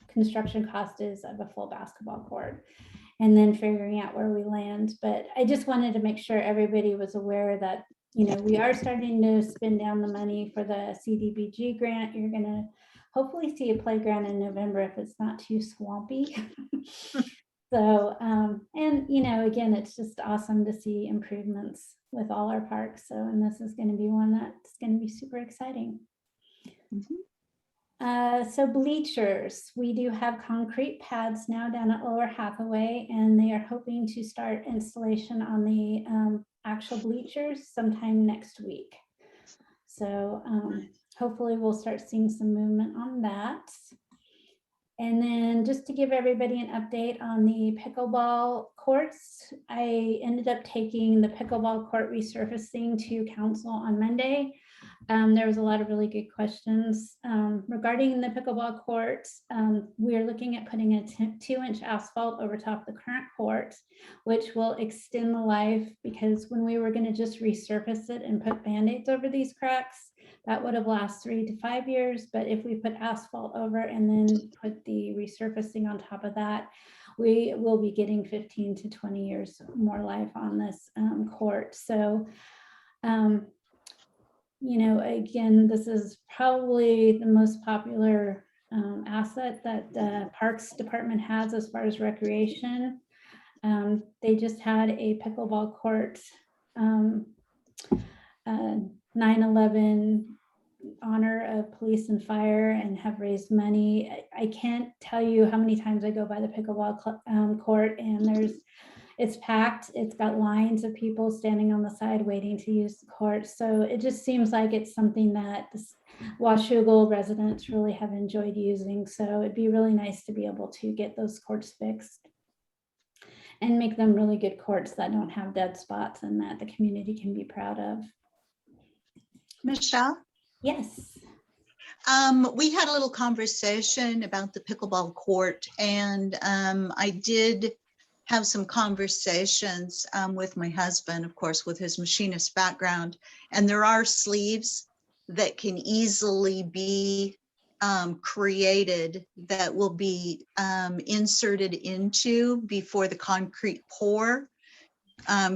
S4: construction cost is of a full basketball court, and then figuring out where we land. But I just wanted to make sure everybody was aware that we are starting to spend down the money for the CDBG grant. You're going to hopefully see a playground in November if it's not too swampy. So, and again, it's just awesome to see improvements with all our parks. So, and this is going to be one that's going to be super exciting. So bleachers, we do have concrete pads now down at Lower Hathaway, and they are hoping to start installation on the actual bleachers sometime next week. So hopefully we'll start seeing some movement on that. And then just to give everybody an update on the pickleball courts, I ended up taking the pickleball court resurfacing to council on Monday. There was a lot of really good questions regarding the pickleball court. We're looking at putting a 2-inch asphalt over top of the current court, which will extend the life, because when we were going to just resurface it and put band-aids over these cracks, that would have lasted 3 to 5 years. But if we put asphalt over and then put the resurfacing on top of that, we will be getting 15 to 20 years more life on this court. So, again, this is probably the most popular asset that the Parks Department has as far as recreation. They just had a pickleball court 9/11 honor of police and fire, and have raised money. I can't tell you how many times I go by the pickleball court, and it's packed. It's got lines of people standing on the side waiting to use the court. So it just seems like it's something that the Washougal residents really have enjoyed using. So it'd be really nice to be able to get those courts fixed and make them really good courts that don't have dead spots and that the community can be proud of.
S9: Michelle?
S4: Yes.
S9: We had a little conversation about the pickleball court, and I did have some conversations with my husband, of course, with his machinist background, and there are sleeves that can easily be created that will be inserted into before the concrete pour,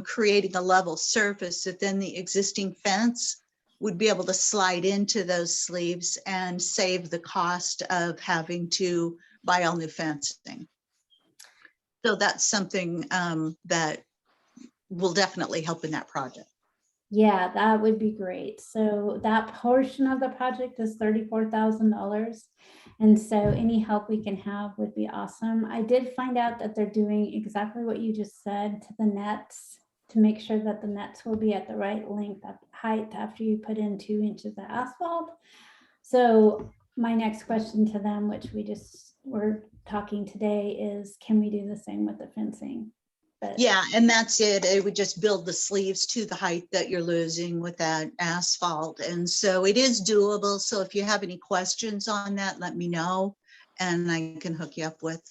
S9: creating a level surface that then the existing fence would be able to slide into those sleeves and save the cost of having to buy all new fencing. So that's something that will definitely help in that project.
S4: Yeah, that would be great. So that portion of the project is $34,000. And so any help we can have would be awesome. I did find out that they're doing exactly what you just said to the nets, to make sure that the nets will be at the right length of height after you put in 2 inches of asphalt. So my next question to them, which we just were talking today, is can we do the same with the fencing? But
S9: yeah, and that's it. It would just build the sleeves to the height that you're losing with that asphalt. And so it is doable. So if you have any questions on that, let me know, and I can hook you up with,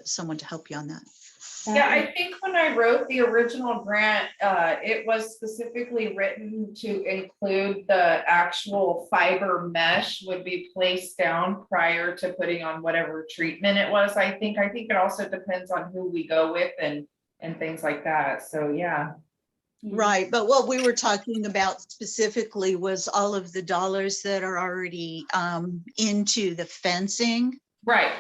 S9: someone to help you on that.
S1: Yeah, I think when I wrote the original grant, it was specifically written to include the actual fiber mesh would be placed down prior to putting on whatever treatment it was. I think it also depends on who we go with and things like that. So, yeah.
S9: Right, but what we were talking about specifically was all of the dollars that are already into the fencing.
S1: Right.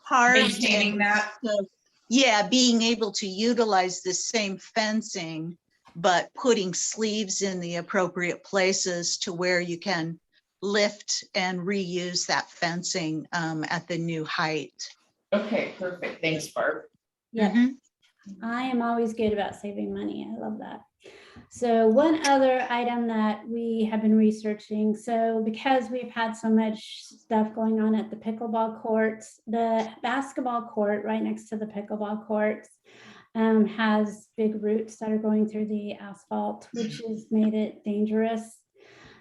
S9: Part.
S1: Maintaining that.
S9: So, yeah, being able to utilize the same fencing, but putting sleeves in the appropriate places to where you can lift and reuse that fencing at the new height.
S1: Okay, perfect. Thanks, Barb.
S4: Yeah, I am always good about saving money. I love that. So one other item that we have been researching, so because we've had so much stuff going on at the pickleball courts, the basketball court right next to the pickleball courts has big roots that are going through the asphalt, which has made it dangerous.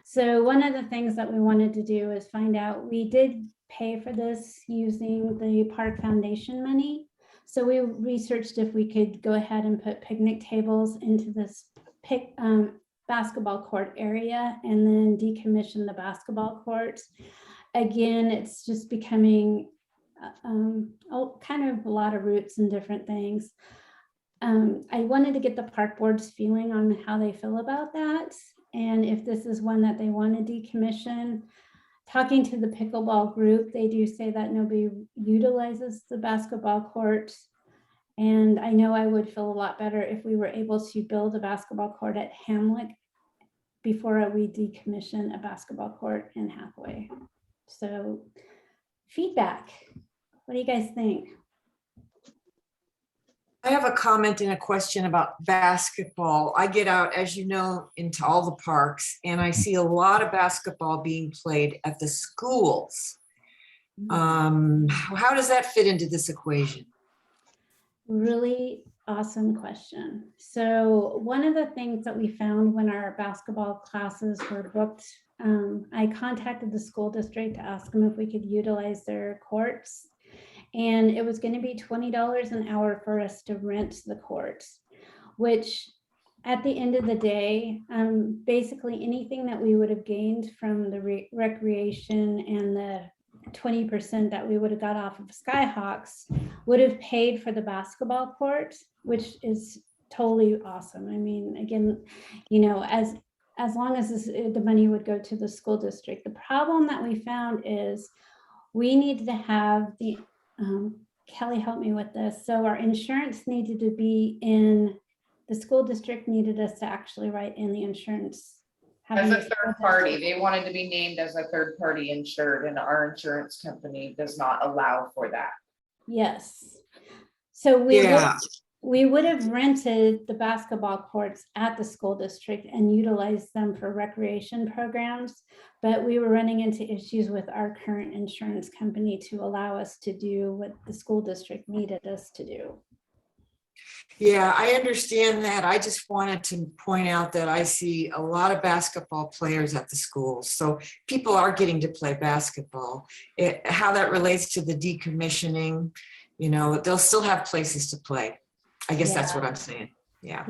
S4: So one of the things that we wanted to do is find out, we did pay for this using the park foundation money. So we researched if we could go ahead and put picnic tables into this basketball court area and then decommission the basketball courts. Again, it's just becoming kind of a lot of roots and different things. I wanted to get the park board's feeling on how they feel about that. And if this is one that they want to decommission. Talking to the pickleball group, they do say that nobody utilizes the basketball court. And I know I would feel a lot better if we were able to build a basketball court at Hamlet before we decommission a basketball court in Hathaway. So feedback, what do you guys think?
S7: I have a comment and a question about basketball. I get out, as you know, into all the parks, and I see a lot of basketball being played at the schools. How does that fit into this equation?
S4: Really awesome question. So one of the things that we found when our basketball classes were booked, I contacted the school district to ask them if we could utilize their courts. And it was going to be $20 an hour for us to rent the courts, which at the end of the day, basically anything that we would have gained from the recreation and the 20% that we would have got off of Skyhawks would have paid for the basketball court, which is totally awesome. I mean, again, you know, as long as the money would go to the school district. The problem that we found is we needed to have the Kelly helped me with this. So our insurance needed to be in, the school district needed us to actually write in the insurance.
S1: As a third party, they wanted to be named as a third party insured, and our insurance company does not allow for that.
S4: Yes. So we would have rented the basketball courts at the school district and utilized them for recreation programs, but we were running into issues with our current insurance company to allow us to do what the school district needed us to do.
S7: Yeah, I understand that. I just wanted to point out that I see a lot of basketball players at the schools. So people are getting to play basketball. How that relates to the decommissioning, you know, they'll still have places to play. I guess that's what I'm saying. Yeah.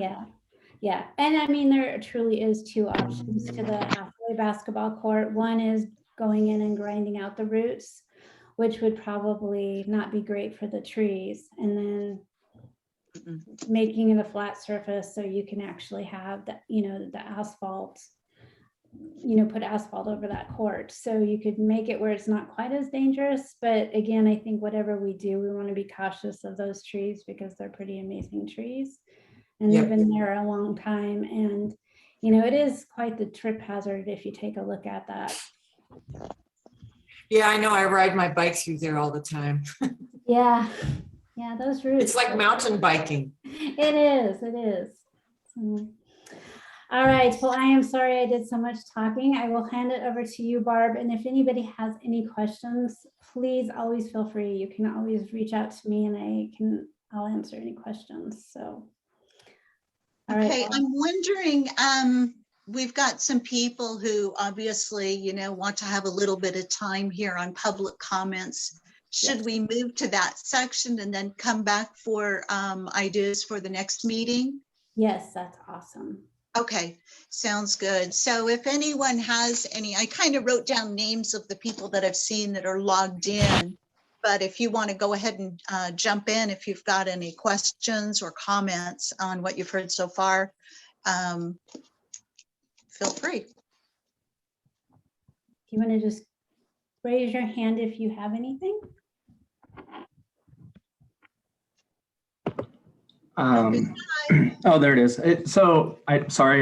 S4: Yeah. And I mean, there truly is two options to the Hathaway basketball court. One is going in and grinding out the roots, which would probably not be great for the trees. And then making it a flat surface so you can actually have the, you know, the asphalt, you know, put asphalt over that court. So you could make it where it's not quite as dangerous. But again, I think whatever we do, we want to be cautious of those trees because they're pretty amazing trees. And they've been there a long time. And, you know, it is quite the trip hazard if you take a look at that.
S7: Yeah, I know. I ride my bike through there all the time.
S4: Yeah, those routes.
S7: It's like mountain biking.
S4: It is. So, all right. Well, I am sorry I did so much talking. I will hand it over to you, Barb. And if anybody has any questions, please always feel free. You can always reach out to me and I'll answer any questions. So.
S9: Okay, right. I'm wondering, we've got some people who obviously, you know, want to have a little bit of time here on public comments. Should we move to that section and then come back for ideas for the next meeting?
S4: Yes, that's awesome.
S9: Okay, sounds good. So if anyone has any, I kind of wrote down names of the people that I've seen that are logged in. But if you want to go ahead and jump in, if you've got any questions or comments on what you've heard so far, feel free.
S4: If you want to just raise your hand if you have anything.
S5: Oh, there it is. Sorry, I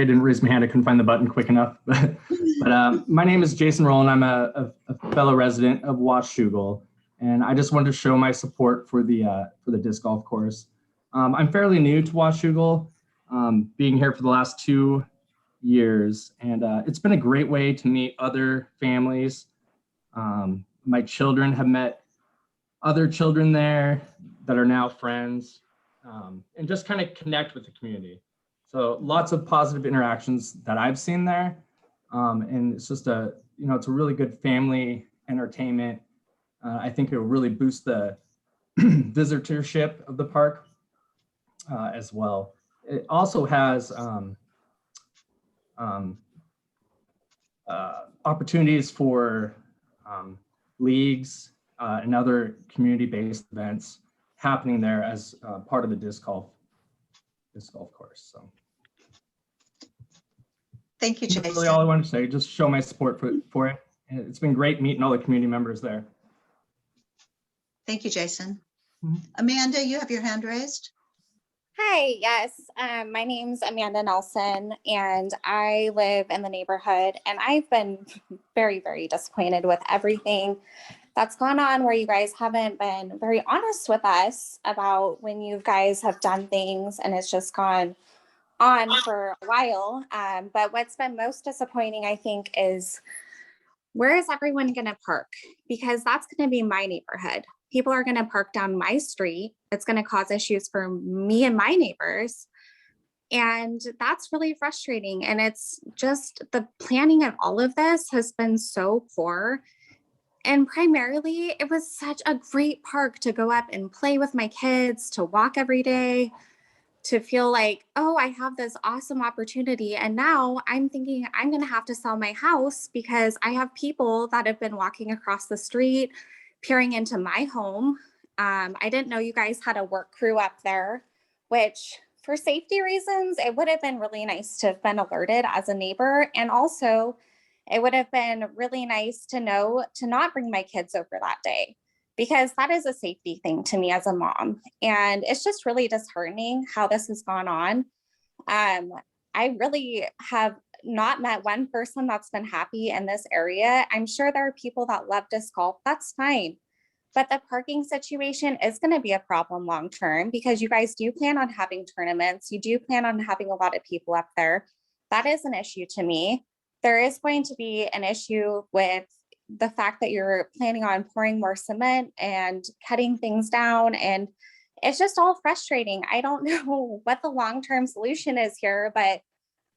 S5: didn't raise my hand. I couldn't find the button quick enough. But my name is Jason Rowland. I'm a fellow resident of Washougal, and I just wanted to show my support for the disc golf course. I'm fairly new to Washougal, being here for the last 2 years, and it's been a great way to meet other families. My children have met other children there that are now friends. And just kind of connect with the community. So lots of positive interactions that I've seen there. And it's just it's a really good family entertainment. I think it will really boost the visitorship of the park as well. It also has opportunities for leagues and other community-based events happening there as part of the disc golf course. So
S9: thank you, Jason.
S5: That's really all I wanted to say. Just show my support for it. And it's been great meeting all the community members there.
S9: Thank you, Jason. Amanda, you have your hand raised.
S14: Hi, yes. My name's Amanda Nelson, and I live in the neighborhood, and I've been very, very disappointed with everything that's gone on, where you guys haven't been very honest with us about when you guys have done things, and it's just gone on for a while. But what's been most disappointing, I think, is where is everyone going to park? Because that's going to be my neighborhood. People are going to park down my street. It's going to cause issues for me and my neighbors. And that's really frustrating. And it's just the planning of all of this has been so poor. And primarily, it was such a great park to go up and play with my kids, to walk every day, to feel like, oh, I have this awesome opportunity. And now I'm thinking I'm going to have to sell my house because I have people that have been walking across the street, peering into my home. I didn't know you guys had a work crew up there, which for safety reasons, it would have been really nice to have been alerted as a neighbor. And also, it would have been really nice to know to not bring my kids over that day, because that is a safety thing to me as a mom. And it's just really disheartening how this has gone on. I really have not met one person that's been happy in this area. I'm sure there are people that love disc golf. That's fine. But the parking situation is going to be a problem long term, because you guys do plan on having tournaments. You do plan on having a lot of people up there. That is an issue to me. There is going to be an issue with the fact that you're planning on pouring more cement and cutting things down. And it's just all frustrating. I don't know what the long-term solution is here, but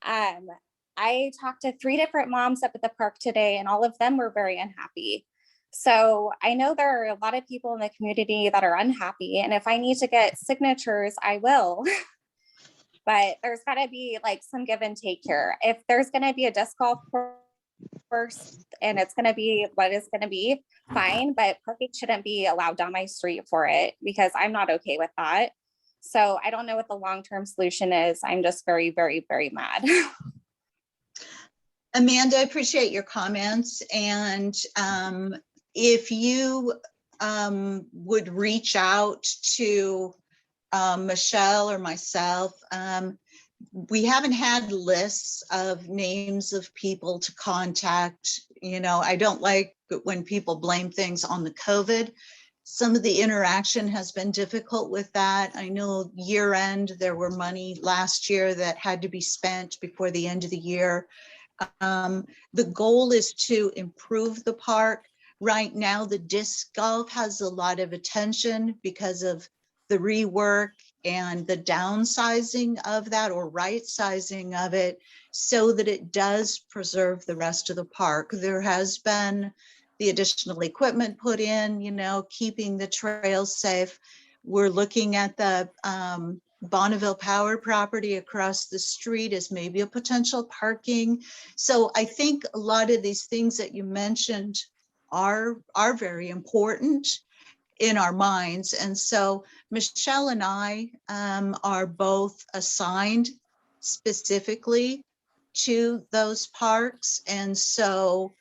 S14: I talked to 3 different moms up at the park today, and all of them were very unhappy. So I know there are a lot of people in the community that are unhappy. And if I need to get signatures, I will. But there's got to be like some give and take here. If there's going to be a disc golf course and it's going to be what it's going to be, fine. But parking shouldn't be allowed down my street for it, because I'm not okay with that. So I don't know what the long-term solution is. I'm just very, very, very mad.
S9: Amanda, I appreciate your comments. And if you would reach out to Michelle or myself, we haven't had lists of names of people to contact. You know, I don't like when people blame things on the COVID. Some of the interaction has been difficult with that. I know year end, there were money last year that had to be spent before the end of the year. The goal is to improve the park. Right now, the disc golf has a lot of attention because of the rework and the downsizing of that, or right sizing of it, so that it does preserve the rest of the park. There has been the additional equipment put in, keeping the trails safe. We're looking at the Bonneville Power property across the street as maybe a potential parking. So I think a lot of these things that you mentioned are very important in our minds. And so Michelle and I are both assigned specifically to those parks. And so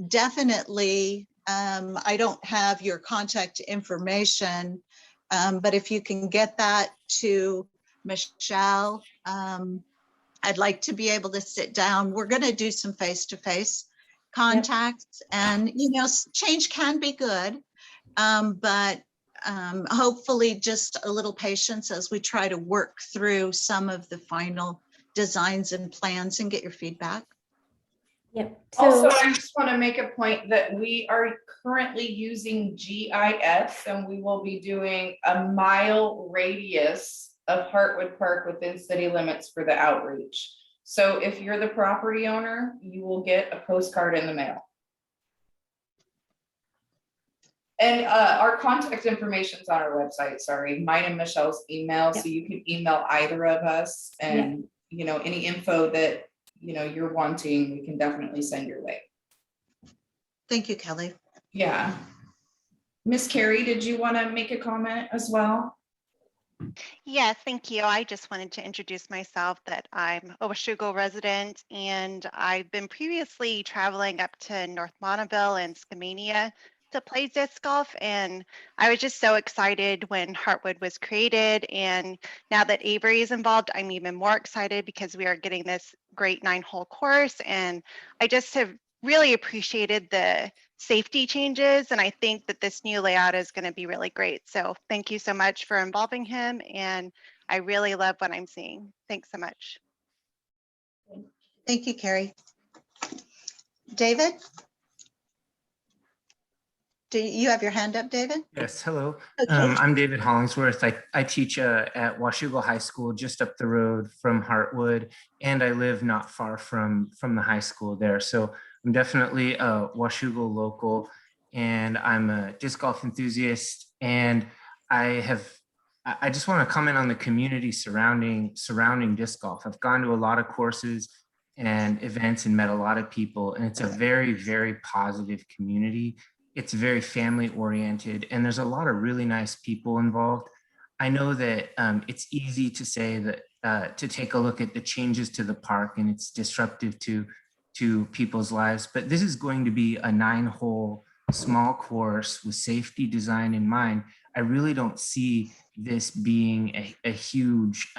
S9: definitely, I don't have your contact information, but if you can get that to Michelle, I'd like to be able to sit down. We're going to do some face-to-face contacts, and change can be good, but hopefully just a little patience as we try to work through some of the final designs and plans and get your feedback.
S4: Yep.
S1: Also, I just want to make a point that we are currently using GIS, and we will be doing a mile radius of Hartwood Park within city limits for the outreach. So if you're the property owner, you will get a postcard in the mail. And our contact information is on our website, sorry, mine and Michelle's email. So you can email either of us, and any info that you're wanting, we can definitely send your way.
S9: Thank you, Kelly.
S1: Yeah. Miss Carrie, did you want to make a comment as well?
S3: Yes, thank you. I just wanted to introduce myself, that I'm a Washougal resident, and I've been previously traveling up to North Bonneville and Skamania to play disc golf, and I was just so excited when Hartwood was created, and now that Avery is involved, I'm even more excited because we are getting this great 9-hole course, and I just have really appreciated the safety changes, and I think that this new layout is going to be really great. So thank you so much for involving him, and I really love what I'm seeing. Thanks so much.
S9: Thank you, Carrie. David? Do you have your hand up, David?
S15: Yes, hello.
S9: Okay.
S15: I'm David Hollingsworth. I teach at Washougal High School, just up the road from Hartwood, and I live not far from the high school there. So I'm definitely a Washougal local, and I'm a disc golf enthusiast. And I just want to comment on the community surrounding disc golf. I've gone to a lot of courses and events and met a lot of people, and it's a very, very positive community. It's very family oriented, and there's a lot of really nice people involved. I know that it's easy to say that to take a look at the changes to the park, and it's disruptive to people's lives, but this is going to be a 9-hole small course with safety design in mind. I really don't see this being a huge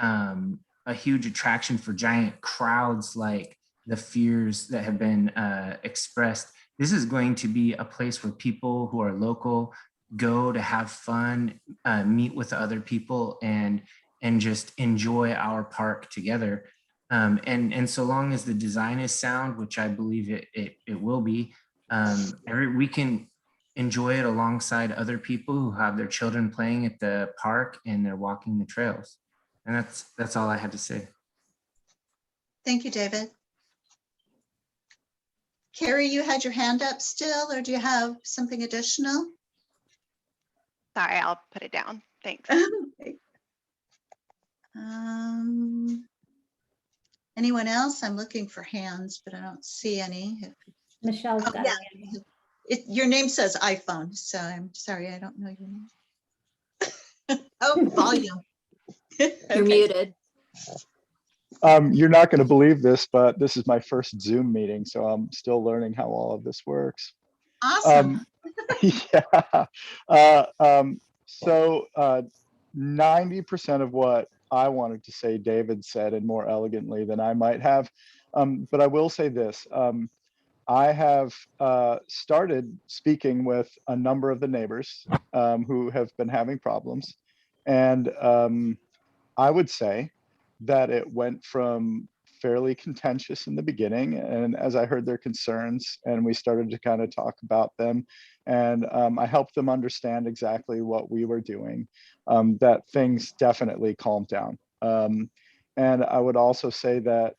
S15: attraction for giant crowds like the fears that have been expressed. This is going to be a place where people who are local go to have fun, meet with other people, and just enjoy our park together. And so long as the design is sound, which I believe it will be, we can enjoy it alongside other people who have their children playing at the park and they're walking the trails. And that's all I had to say.
S9: Thank you, David. Carrie, you had your hand up still, or do you have something additional?
S3: Sorry, I'll put it down. Thanks.
S9: Okay. Anyone else? I'm looking for hands, but I don't see any.
S4: Michelle's got
S9: yeah.
S4: it.
S9: Your name says iPhone, so I'm sorry, I don't know your name. Oh, volume.
S12: You're muted.
S6: You're not going to believe this, but this is my first Zoom meeting, so I'm still learning how all of this works.
S9: Awesome.
S6: Yeah. So 90% of what I wanted to say, David said, and more elegantly than I might have. But I will say this. I have started speaking with a number of the neighbors who have been having problems. And I would say that it went from fairly contentious in the beginning. And as I heard their concerns and we started to kind of talk about them, and I helped them understand exactly what we were doing, that things definitely calmed down. And I would also say that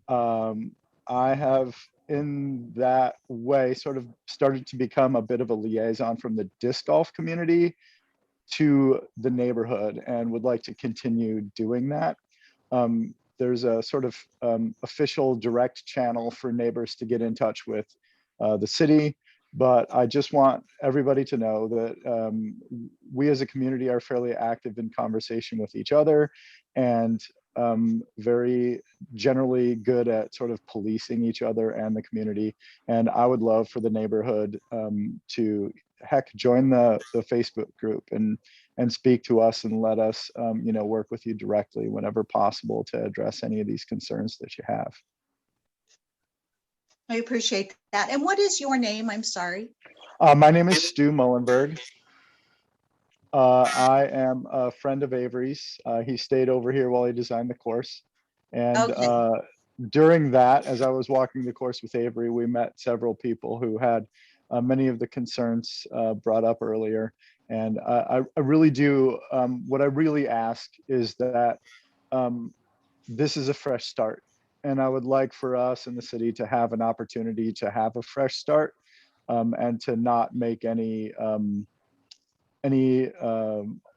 S6: I have in that way sort of started to become a bit of a liaison from the disc golf community to the neighborhood and would like to continue doing that. There's a sort of official direct channel for neighbors to get in touch with the city, but I just want everybody to know that we as a community are fairly active in conversation with each other and very generally good at sort of policing each other and the community. And I would love for the neighborhood to join the Facebook group and speak to us and let us work with you directly whenever possible to address any of these concerns that you have.
S9: I appreciate that. And what is your name? I'm sorry.
S6: My name is Stu Mullenberg. I am a friend of Avery's. He stayed over here while he designed the course. And
S9: Okay.
S6: During that, as I was walking the course with Avery, we met several people who had many of the concerns brought up earlier. And I really do, what I really ask is that this is a fresh start. And I would like for us in the city to have an opportunity to have a fresh start and to not make any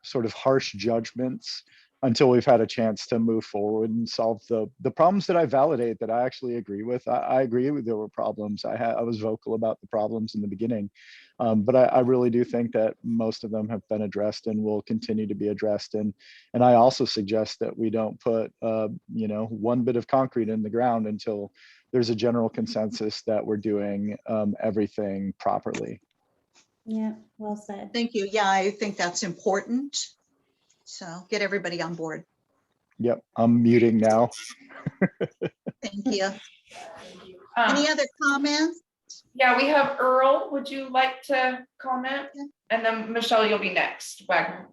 S6: sort of harsh judgments until we've had a chance to move forward and solve the problems that I validate, that I actually agree with. I agree with there were problems. I was vocal about the problems in the beginning, but I really do think that most of them have been addressed and will continue to be addressed. And I also suggest that we don't put one bit of concrete in the ground until there's a general consensus that we're doing everything properly.
S4: Yeah, well said.
S9: Thank you. Yeah, I think that's important. So get everybody on board.
S6: Yep, I'm muting now.
S9: Thank you. Any other comments?
S1: Yeah, we have Earl. Would you like to comment? And then Michelle, you'll be next. Wagner.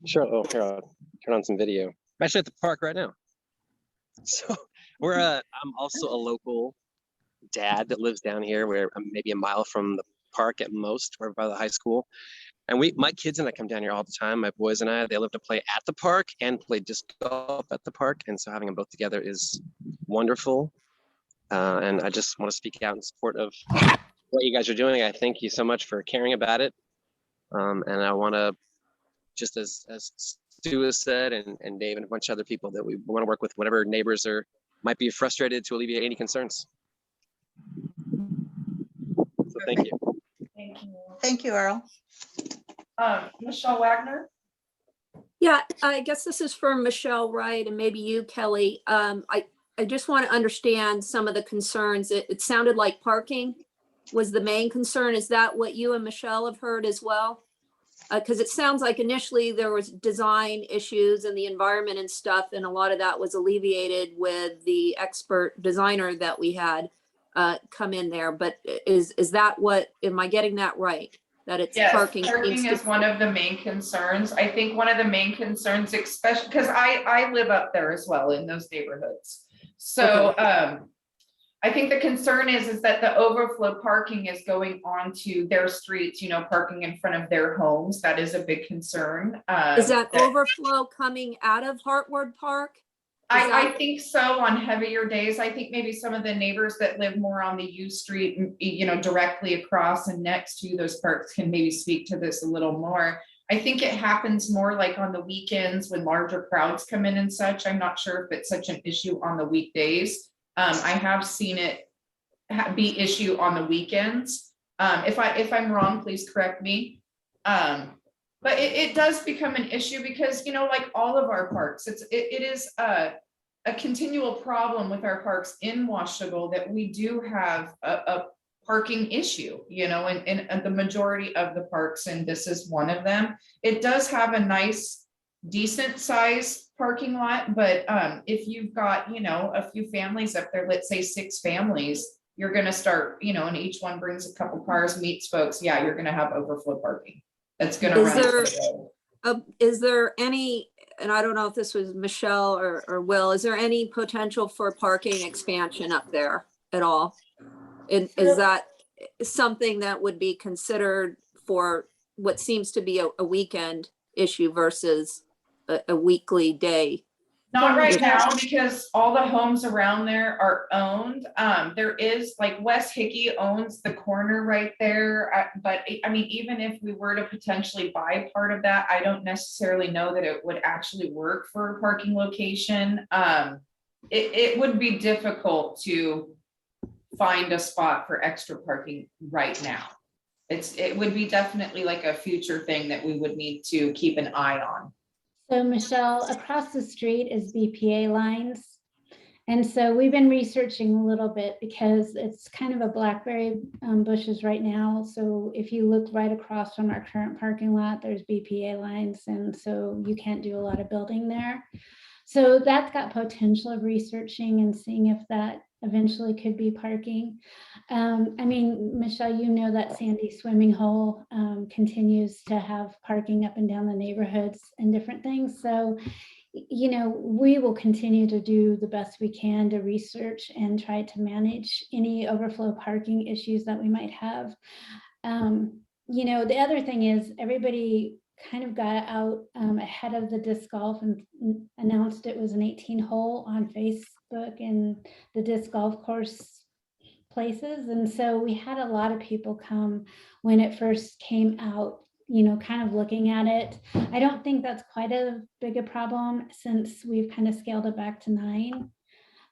S8: Sure. Oh, here, I'll turn on some video. I'm actually at the park right now. So I'm also a local dad that lives down here. Where I'm maybe a mile from the park at most, or by the high school. And my kids and I come down here all the time. My boys and I, they love to play at the park and play disc golf at the park. And so having them both together is wonderful. And I just want to speak out in support of what you guys are doing. I thank you so much for caring about it. And I want to, just as Stu has said, and Dave and a bunch of other people, that we want to work with whatever neighbors might be frustrated to alleviate any concerns. So thank you.
S1: Thank you.
S9: Thank you, Earl.
S1: Michelle Wagner.
S12: Yeah, I guess this is for Michelle, right? And maybe you, Kelly. I just want to understand some of the concerns. It sounded like parking was the main concern. Is that what you and Michelle have heard as well? Because it sounds like initially there was design issues and the environment and stuff, and a lot of that was alleviated with the expert designer that we had come in there. But is that what, am I getting that right? That it's
S1: Yes,
S12: parking
S1: is one of the main concerns. I think one of the main concerns, especially because I live up there as well in those neighborhoods. So I think the concern is that the overflow parking is going onto their streets, parking in front of their homes. That is a big concern.
S12: Is that overflow coming out of Hartwood Park?
S1: I think so on heavier days. I think maybe some of the neighbors that live more on the U Street, directly across and next to those parks can maybe speak to this a little more. I think it happens more like on the weekends when larger crowds come in and such. I'm not sure if it's such an issue on the weekdays. I have seen it be issue on the weekends. If I'm wrong, please correct me. But it does become an issue because, like all of our parks, it is a continual problem with our parks in Washougal that we do have a parking issue, in the majority of the parks, and this is one of them. It does have a nice, decent size parking lot, but if you've got, a few families up there, let's say 6 families, you're going to start, and each one brings a couple cars, meets folks. Yeah, you're going to have overflow parking. That's going to run.
S12: Is there any, and I don't know if this was Michelle or Will, is there any potential for parking expansion up there at all? And is that something that would be considered for what seems to be a weekend issue versus a weekly day
S1: Not
S4: So
S1: right
S4: Michelle-
S1: now, because all the homes around there are owned. There is, like, Wes Hickey owns the corner right there. But I mean, even if we were to potentially buy part of that, I don't necessarily know that it would actually work for a parking location. It would be difficult to find a spot for extra parking right now. It would be definitely like a future thing that we would need to keep an eye on.
S4: So Michelle, across the street is BPA lines. And so we've been researching a little bit because it's kind of a blackberry bushes right now. So if you look right across from our current parking lot, there's BPA lines. And so you can't do a lot of building there. So that's got potential of researching and seeing if that eventually could be parking. I mean, Michelle, you know that Sandy swimming hole continues to have parking up and down the neighborhoods and different things. So, you know, we will continue to do the best we can to research and try to manage any overflow parking issues that we might have. You know, the other thing is everybody kind of got out ahead of the disc golf and announced it was an 18 hole on Facebook and the disc golf course places. And so we had a lot of people come when it first came out, you know, kind of looking at it. I don't think that's quite a big a problem since we've kind of scaled it back to 9.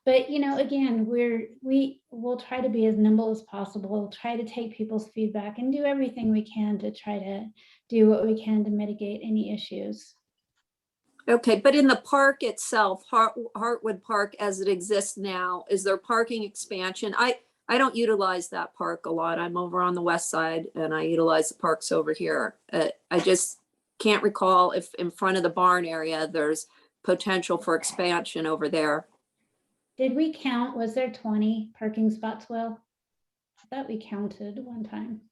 S4: But, you know, again, we will try to be as nimble as possible, try to take people's feedback and do everything we can to try to do what we can to mitigate any issues.
S12: Okay, but in the park itself, Hartwood Park as it exists now, is there parking expansion? I don't utilize that park a lot. I'm over on the west side and I utilize the parks over here. I just can't recall if in front of the barn area, there's potential for expansion over there.
S4: Did we count, was there 20 parking spots, Will? I thought we counted one time.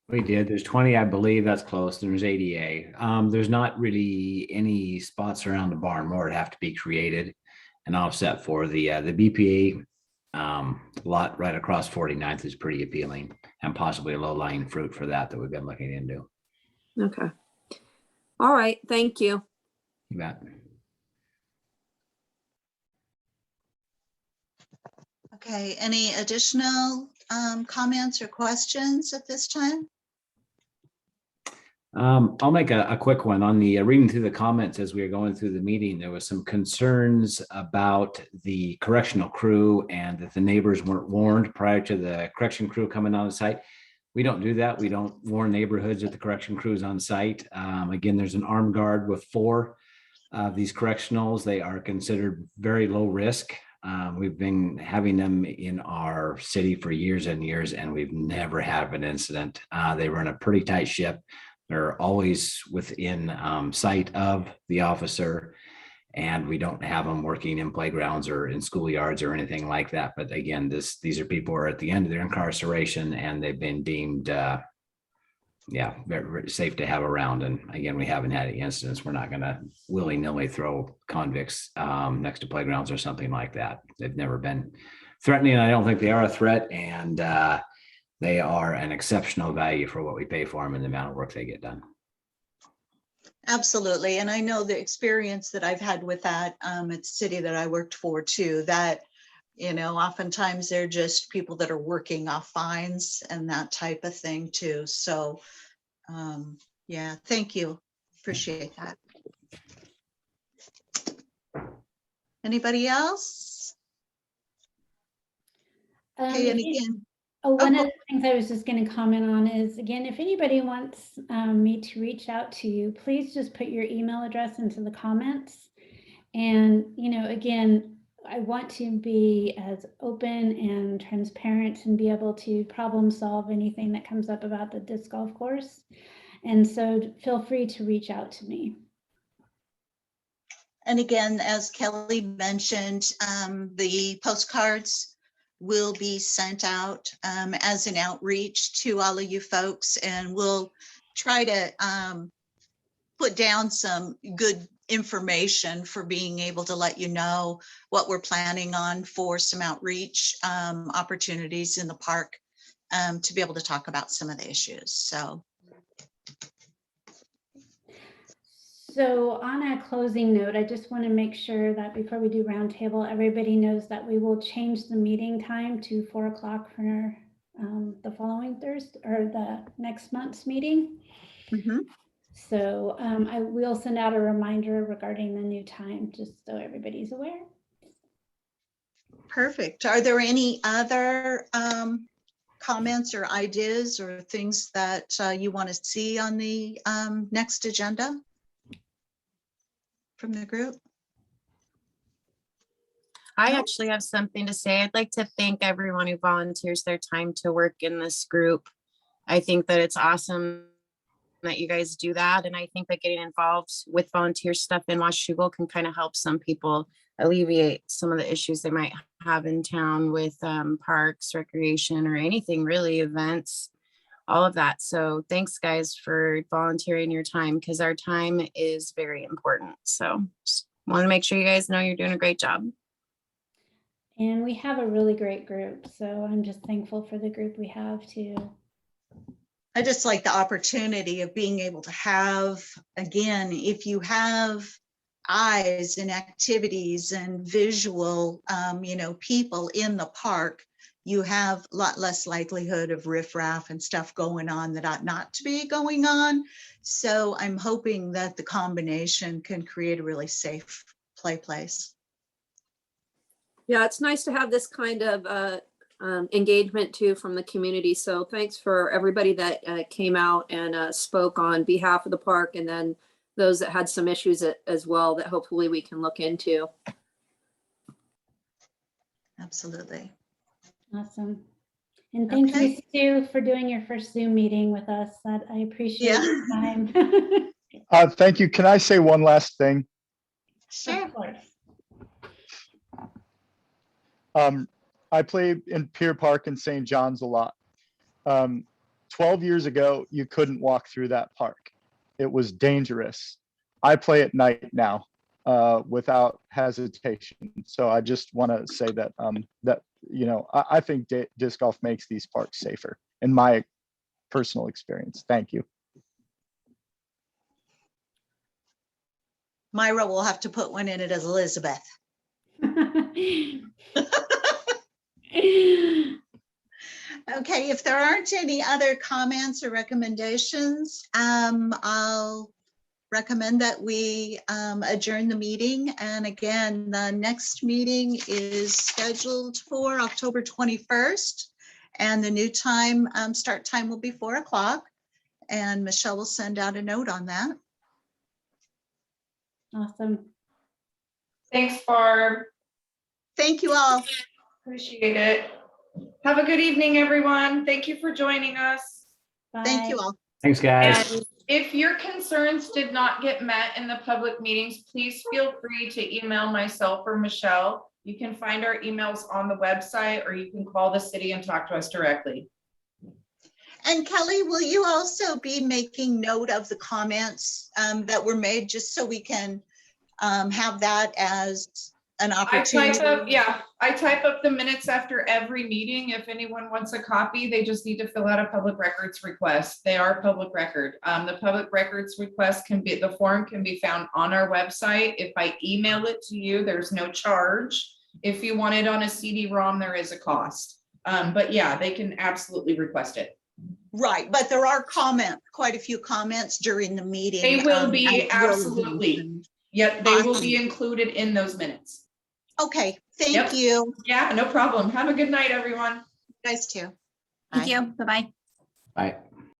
S11: We did. There's 20, I believe. That's close. There's 88. There's not really any spots around the barn. More would have to be created and offset for the BPA lot right across 49th is pretty appealing, and possibly a low-lying fruit for that we've been looking into.
S12: Okay. All right. Thank you.
S11: You bet.
S9: Okay, any additional comments or questions at this time?
S11: I'll make a quick one on the reading through the comments as we were going through the meeting. There was some concerns about the correctional crew and that the neighbors weren't warned prior to the correction crew coming on the site. We don't do that. We don't warn neighborhoods that the correction crew is on site. Again, there's an armed guard with 4 of these correctionals. They are considered very low risk. We've been having them in our city for years and years, and we've never had an incident. They run a pretty tight ship. They're always within sight of the officer, and we don't have them working in playgrounds or in schoolyards or anything like that. But again, these are people who are at the end of their incarceration, and they've been deemed, very, very safe to have around. And again, we haven't had any incidents. We're not going to willy-nilly throw convicts next to playgrounds or something like that. They've never been threatening. I don't think they are a threat, and they are an exceptional value for what we pay for them and the amount of work they get done.
S9: Absolutely. And I know the experience that I've had with that at the city that I worked for too, that, you know, oftentimes they're just people that are working off fines and that type of thing too. So yeah, thank you. Appreciate that. Anybody else? Okay, and again,
S4: One of the things I was just going to comment on is, again, if anybody wants me to reach out to you, please just put your email address into the comments. And, you know, again, I want to be as open and transparent and be able to problem solve anything that comes up about the disc golf course. And so feel free to reach out to me.
S9: and again, as Kelly mentioned, the postcards will be sent out as an outreach to all of you folks, and we'll try to put down some good information for being able to let you know what we're planning on for some outreach opportunities in the park to be able to talk about some of the issues. So
S4: So on a closing note, I just want to make sure that before we do roundtable, everybody knows that we will change the meeting time to 4 o'clock for the following Thursday or the next month's meeting. So I will send out a reminder regarding the new time, just so everybody's aware.
S9: Perfect. Are there any other comments or ideas or things that you want to see on the next agenda from the group?
S10: I actually have something to say. I'd like to thank everyone who volunteers their time to work in this group. I think that it's awesome that you guys do that. And I think that getting involved with volunteer stuff in Washougal can kind of help some people alleviate some of the issues they might have in town with parks, recreation, or anything really, events, all of that. So thanks guys for volunteering your time, because our time is very important. So just want to make sure you guys know you're doing a great job.
S4: And we have a really great group. So I'm just thankful for the group we have too.
S9: I just like the opportunity of being able to have, again, if you have eyes and activities and visual, people in the park, you have a lot less likelihood of riffraff and stuff going on that ought not to be going on. So I'm hoping that the combination can create a really safe place.
S12: Yeah, it's nice to have this kind of engagement too from the community. So thanks for everybody that came out and spoke on behalf of the park, and then those that had some issues as well that hopefully we can look into.
S9: Absolutely.
S4: Awesome. And thank you, Stu, for doing your first Zoom meeting with us. That I appreciate your time.
S6: Thank you. Can I say one last thing?
S9: Sure.
S4: Of course.
S6: I played in Pier Park in St. John's a lot. 12 years ago, you couldn't walk through that park. It was dangerous. I play at night now without hesitation. So I just want to say that I think disc golf makes these parks safer in my personal experience. Thank you.
S9: Myra will have to put one in it as Elizabeth. Okay, if there aren't any other comments or recommendations, I'll recommend that we adjourn the meeting. And again, the next meeting is scheduled for October 21st. And the new time, start time will be 4 o'clock. And Michelle will send out a note on that.
S4: Awesome.
S1: Thanks, Barb.
S9: Thank you all.
S1: Appreciate it. Have a good evening, everyone. Thank you for joining us.
S4: Bye.
S9: Thank you all.
S11: Thanks, guys.
S1: And if your concerns did not get met in the public meetings, please feel free to email myself or Michelle. You can find our emails on the website, or you can call the city and talk to us directly.
S9: And Kelly, will you also be making note of the comments that were made, just so we can have that as an opportunity?
S1: I type up the minutes after every meeting. If anyone wants a copy, they just need to fill out a public records request. They are public record. The public records request the form can be found on our website. If I email it to you, there's no charge. If you want it on a CD-ROM, there is a cost. But yeah, they can absolutely request it.
S9: Right, but there are quite a few comments during the meeting.
S1: They will be, absolutely. Yep, they will be included in those minutes.
S9: Okay, thank you.
S1: Yeah, no problem. Have a good night, everyone.
S9: You guys too.
S13: Thank you. Bye-bye.
S11: Bye.